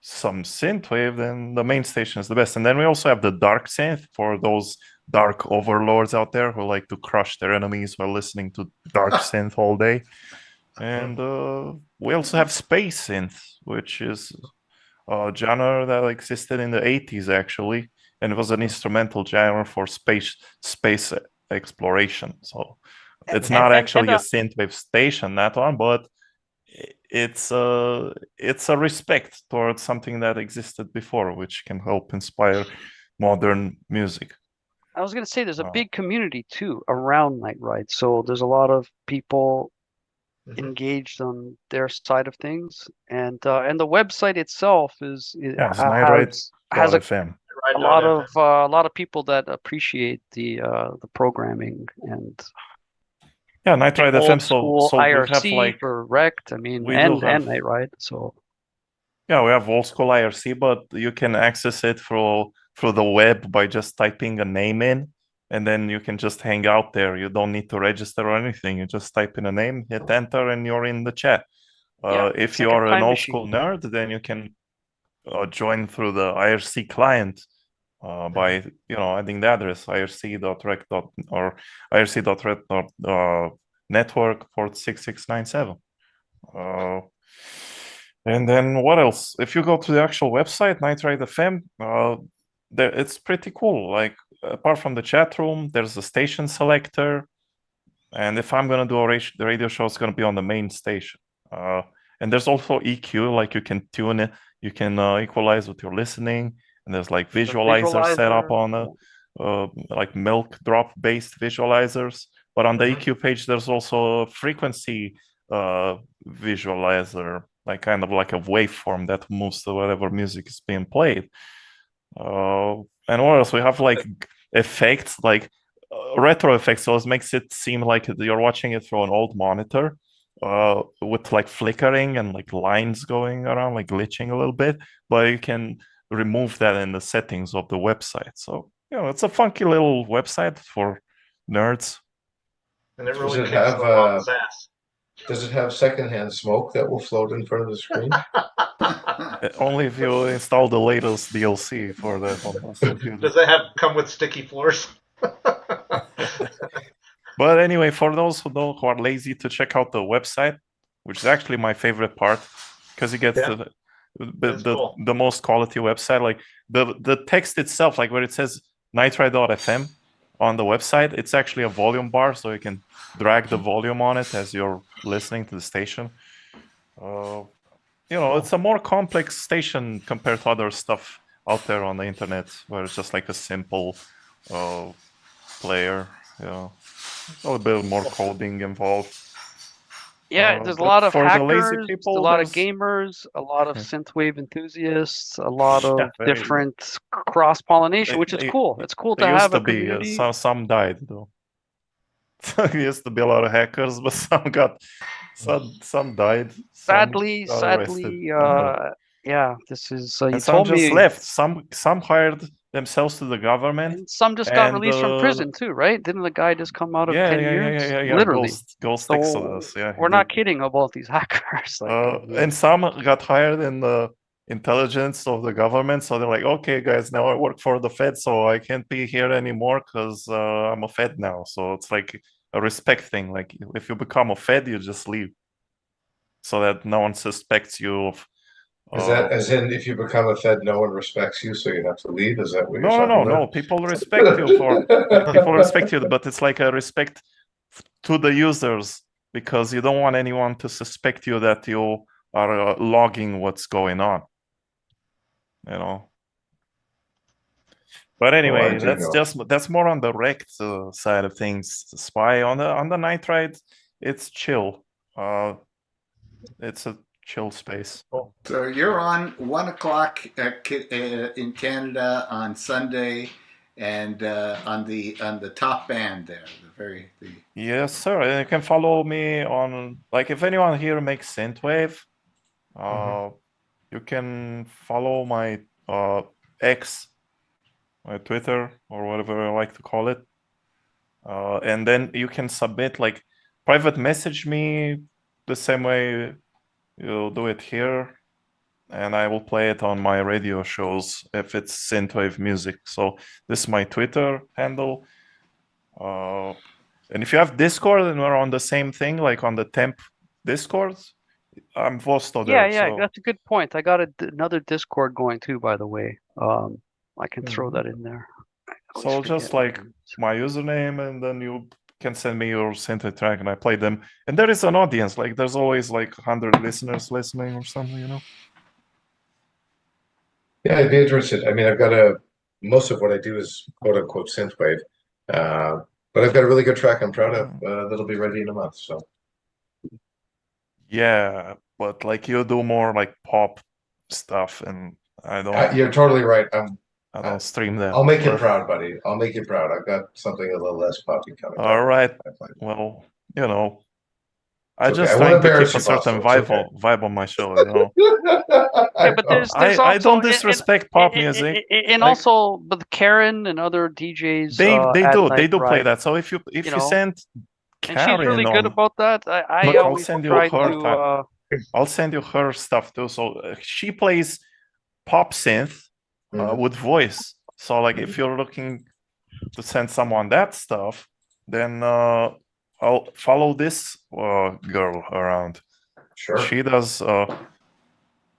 some synthwave, then the main station is the best. And then we also have the dark synth for those dark overlords out there who like to crush their enemies while listening to dark synth all day. And we also have space synth, which is a genre that existed in the 80s actually, and it was an instrumental genre for space exploration. So it's not actually a synthwave station, that one, but it's a respect towards something that existed before, which can help inspire modern music. I was gonna say there's a big community too around Night Ride, so there's a lot of people engaged on their side of things, and the website itself has a lot of people that appreciate the programming and Night Ride old FM. school So IRC we have like for Wrecked. I mean, and Night Ride. So yeah, we have old school IRC, but you can access it through the web by just typing a name in, and then you can just hang out there. You don't need to register or anything. You just type in a name, hit enter, and you're in the chat. If you are an old school nerd, then you can join through the IRC client by adding the address irc.rec. or irc.rec.network port 6697. And then what else? If you go to the actual website, Night Ride FM, it's pretty cool. Like apart from the chat room, there's a station selector, and if I'm gonna do the radio show, it's gonna be on the main station. And there's also EQ, like you can tune it, you can equalize what you're listening, and there's like visualizers set up on like milk drop based visualizers. But on the EQ page, there's also a frequency visualizer, like kind of like a waveform that moves to whatever music is being played. And what else? We have like effects, like retro effects. So it makes it seem like you're watching it through an old monitor, with like flickering and like lines going around, like glitching a little bit. But you can remove that in the settings of the website. So it's a funky little website for nerds. And it really kicks everyone's ass. Does it have secondhand smoke that will float in front of the screen? Only if you install the latest DLC for that on the computer. Does it come with sticky floors? But anyway, for those who are lazy to check out the website, which is actually my favorite part, because you get the most quality website. Like the text itself, like where it says nightride.fm on the website, it's actually a volume bar, so you can drag the volume on it as you're listening to the station. It's a more complex station compared to other stuff out there on the internet, where it's just like a simple player. A little bit more coding involved. Yeah, there's a lot of hackers, people, a lot of gamers, a lot of synthwave enthusiasts, a lot of different cross-pollination, which is cool. It's cool to have a community. Some died though. There used to be a lot of hackers, but some died. Some Sadly, got arrested. yeah, this is you And some told just me, left. Some hired themselves to the government, and some just got and released from prison too, right? Didn't the guy just come out of 10 years? Literally. Ghost So Exodus. Yeah, he we're not did. kidding about these hackers. Like, I mean, And some got hired in the intelligence of the government, so they're like, okay, guys, now I work for the Fed, so I can't be here anymore because I'm a Fed now. So it's like a respect thing. Like if you become a Fed, you just leave, so that no one suspects you of. Is that as in if you become a Fed, no one respects you, so you have to leave? Is that what you're No, talking no. about? People respect you for people respect you, but it's like a respect to the users because you don't want anyone to suspect you that you are logging what's going on. You know. But anyway, do know. that's more on the rect side of things. Spy on the night ride, it's chill. It's a chill space. So you're on 1 o'clock in Canada on Sunday, and on the top band there, Yes, sir. And you can follow me on, like, if anyone here makes synthwave, you can follow my X, my Twitter, or whatever I like to call it. And then you can submit, like, private message me the same way you do it here, and I will play it on my radio shows if it's synthwave music. So this is my Twitter handle. And if you have Discord and we're on the same thing, like on the TEMP Discord, I'm Vosto there. yeah, So. that's a good point. I got another Discord going too, by the way. I can throw that in there. So just like my username, and then you can send me your synth track, and I play them. And there is an audience. Like there's always like 100 listeners listening or something, you know. Yeah, I'd be interested. I mean, most of what I do is quote unquote synthwave, but I've got a really good track I'm proud of that'll be ready in a month. So. Yeah, but like you do more like pop stuff, and I don't. You're totally right. I don't stream that. I'll make you proud, buddy. I'll make you proud. I've got something a little less poppy coming. All right. Well, you know, I It's just okay. trying to keep a certain vibe on my show, you know. Yeah, but there's also, I don't disrespect pop music. And like, also, but Karen and other DJs they do play that. So if you send Karen, and she's really good about that. I always try to. I'll send you her stuff too. So she plays pop synth with voice. So like if you're looking to send someone that stuff, then I'll follow this girl around. Sure. She does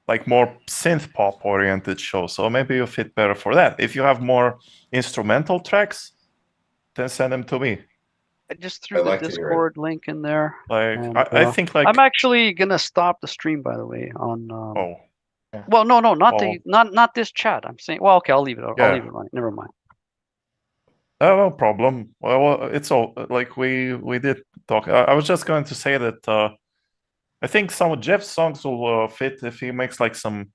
like more synth pop oriented shows. So maybe you fit better for that. If you have more instrumental tracks, then send them to me. I just threw the Discord link in there. Like I think like I'm actually gonna stop the stream, by the way, on well, no, not this chat. I'm saying, well, okay, I'll leave it. I'll leave it running. Never mind. No problem. Well, it's all like we did talk. I was just going to say that I think some of Jeff's songs will fit if he makes like some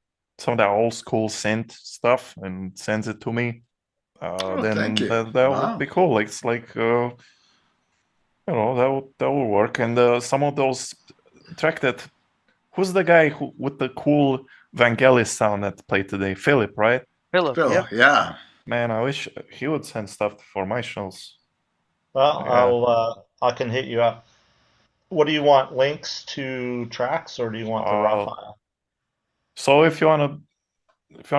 of that old school synth stuff and sends it to me. Then that would be cool. Like, it's like you know, that will work. And some of those track that who's the guy who with the cool Vangelis sound that played today? Philip, right? Philip, yeah. Man, I wish he would send stuff for my shows. Well, I can hit you up. What do you want? Links to tracks, or do you want the raw file? So if you wanna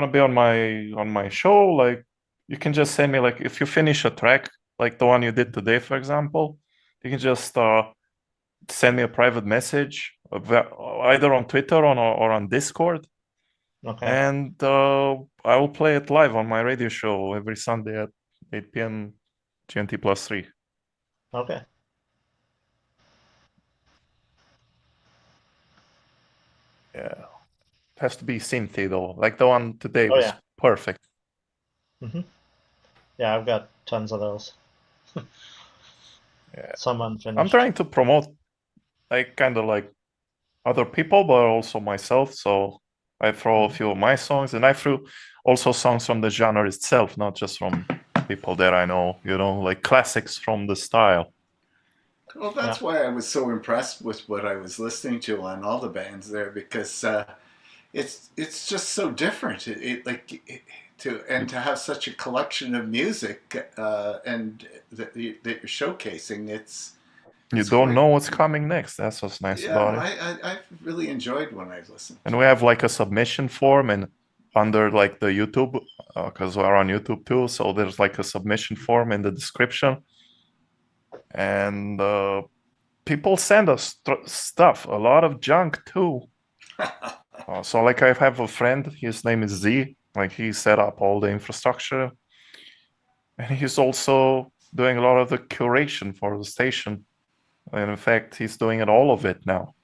be on my show, like you can just send me, like, if you finish a track, like the one you did today, for example, you can just send me a private message either on Twitter or on Discord. Okay. And I will play it live on my radio show every Sunday at 8 p.m. GMT +3. Okay. Yeah. It has to be synthy though. Like the one today was perfect. Yeah, I've got tons of those. Some unfinished. I'm trying to promote like kind of like other people, but also myself. So I throw a few of my songs, and I threw also songs from the genre itself, not just from people that I know, you know, like classics from the style. Well, that's why I was so impressed with what I was listening to on all the bands there, because it's just so different. To have such a collection of music and that you're showcasing, You it's don't great. know what's coming next. That's what's nice Yeah, about it. I really enjoyed when I listened. And we have like a submission form and under like the YouTube, because we're on YouTube too. So there's like a submission form in the description. And people send us stuff, a lot of junk too. So like I have a friend, his name is Z. Like he set up all the infrastructure. And he's also doing a lot of the curation for the station. And in fact, he's doing all of it now.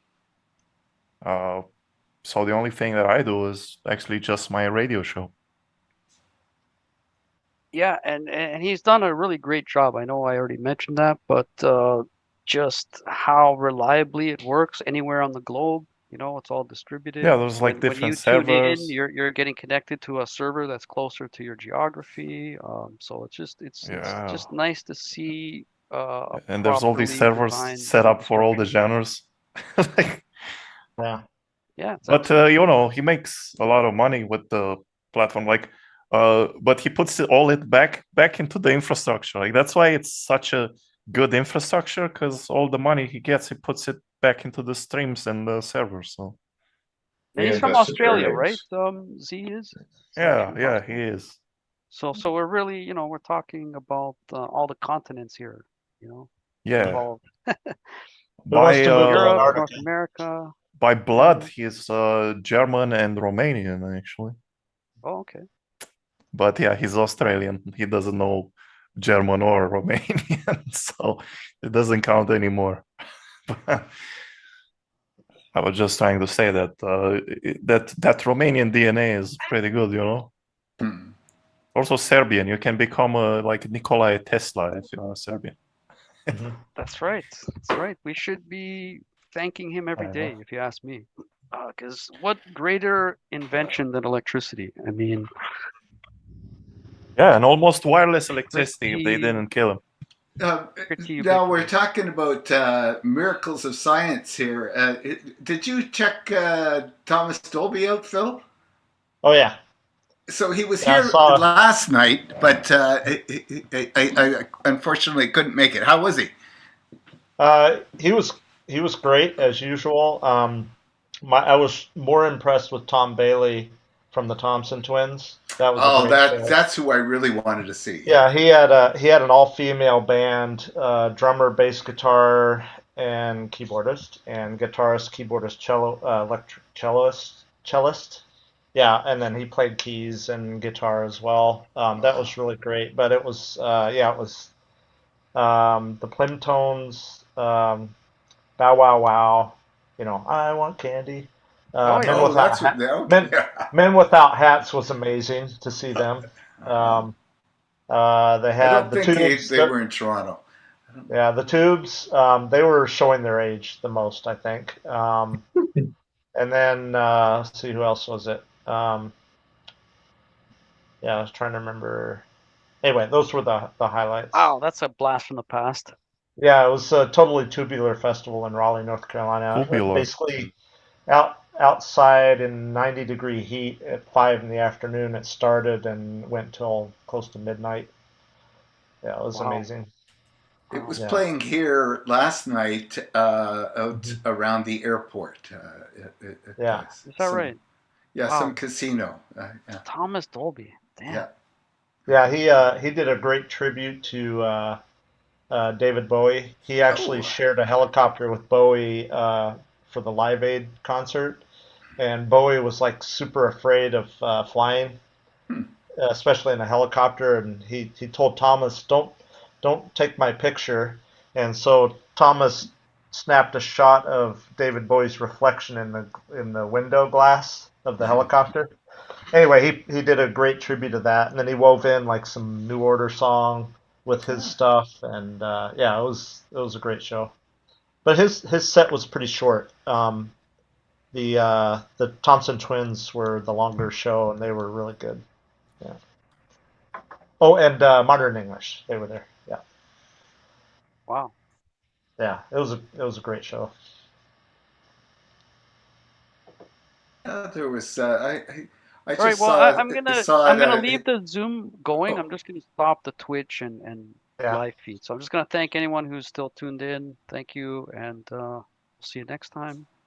So the only thing that I do is actually just my radio show. Yeah, and he's done a really great job. I know I already mentioned that, but just how reliably it works anywhere on the globe. It's all distributed. Yeah, there's like When different you tune in, servers. you're getting connected to a server that's closer to your geography. So it's Yeah. just nice to see a And there's all these properly servers designed set up for all the infrastructure. genres. Like, Yeah. Yeah, it's but excellent. he makes a lot of money with the platform. Like, but he puts it back into the infrastructure. Like that's why it's such a good infrastructure, because all the money he gets, he puts it back into the streams and the servers. So And He he's from invested Australia, right? earnings. Z is. So he's yeah, from yeah, he Australia. is. So we're really, we're talking about all the continents here, Yeah, involved. Who wants by to move to Europe, North Antarctica? America, blood, Canada. he's German and Romanian actually. Oh, okay. But yeah, he's Australian. He doesn't know German or Romanian, so it doesn't count anymore. I was just trying to say that that Romanian DNA is pretty good, Hmm. Also Serbian. You can become like Nikolai Tesla if you are Serbian. That's right. That's right. We should be thanking him every I day, know. if you ask me. Because what greater invention than electricity? I mean, Yeah, and almost wireless electricity if they pretty, didn't kill him. pretty Now we're ubiquitous. talking about miracles of science here. Did you check Thomas Dolby out, Phil? Oh yeah. So he was Yeah, I here saw. last night, but I unfortunately couldn't make it. How was he? He was great as usual. I was more impressed with Tom Bailey from the Thompson Twins. That was a Oh, great show. that's who I really wanted to see. Yeah, he had an all female band, drummer, bass guitar, and keyboardist, and guitarist, keyboardist, electric cellist. Yeah, and then he played keys and guitar as well. That was really great. But it was it was the Plimtones, Bow Wow Wow, I want candy. Oh, yeah. Men Oh, Without that's what. Men Okay. Men Without Hats was amazing to see them. Uh-huh. They I had don't the think Tubes. they were in Toronto. Yeah, the Tubes. They were showing their age the most, I think. And then let's see, who else was it? Yeah, I was trying to remember. Anyway, those were the highlights. Wow, that's a blast from the past. Yeah, it was a totally tubular festival in Raleigh, North Carolina. Tubular. Basically, outside in 90-degree heat at 5 in the afternoon. It started and went till close to midnight. Yeah, it was Wow. amazing. It was Yeah. playing here last night out Mhm. around the airport. Yeah. Is that right? Yeah, Wow. some casino. Yeah. Thomas Dolby. Damn. Yeah. Yeah, he did a great tribute to David Bowie. He actually Oh. shared a helicopter with Bowie for the Live Aid concert, and Bowie was like super afraid of flying, Hmm. especially in a helicopter. And he told Thomas, don't take my picture." And so Thomas snapped a shot of David Bowie's reflection in the window glass of the helicopter. Anyway, he did a great tribute to that, and then he wove in like some New Order song with his stuff, and yeah, it was a great show. But his set was pretty short. The Thompson Twins were the longer show, and they were really good. Yeah. Oh, and Modern English, they were there. Yeah. Wow. Yeah, it was a great show. There was I All right, just well, saw I'm it. gonna leave the Zoom going. Oh, I'm just gonna stop the Twitch and Yeah. live feed. So I'm just gonna thank anyone who's still tuned in. Thank you, and we'll see you next time.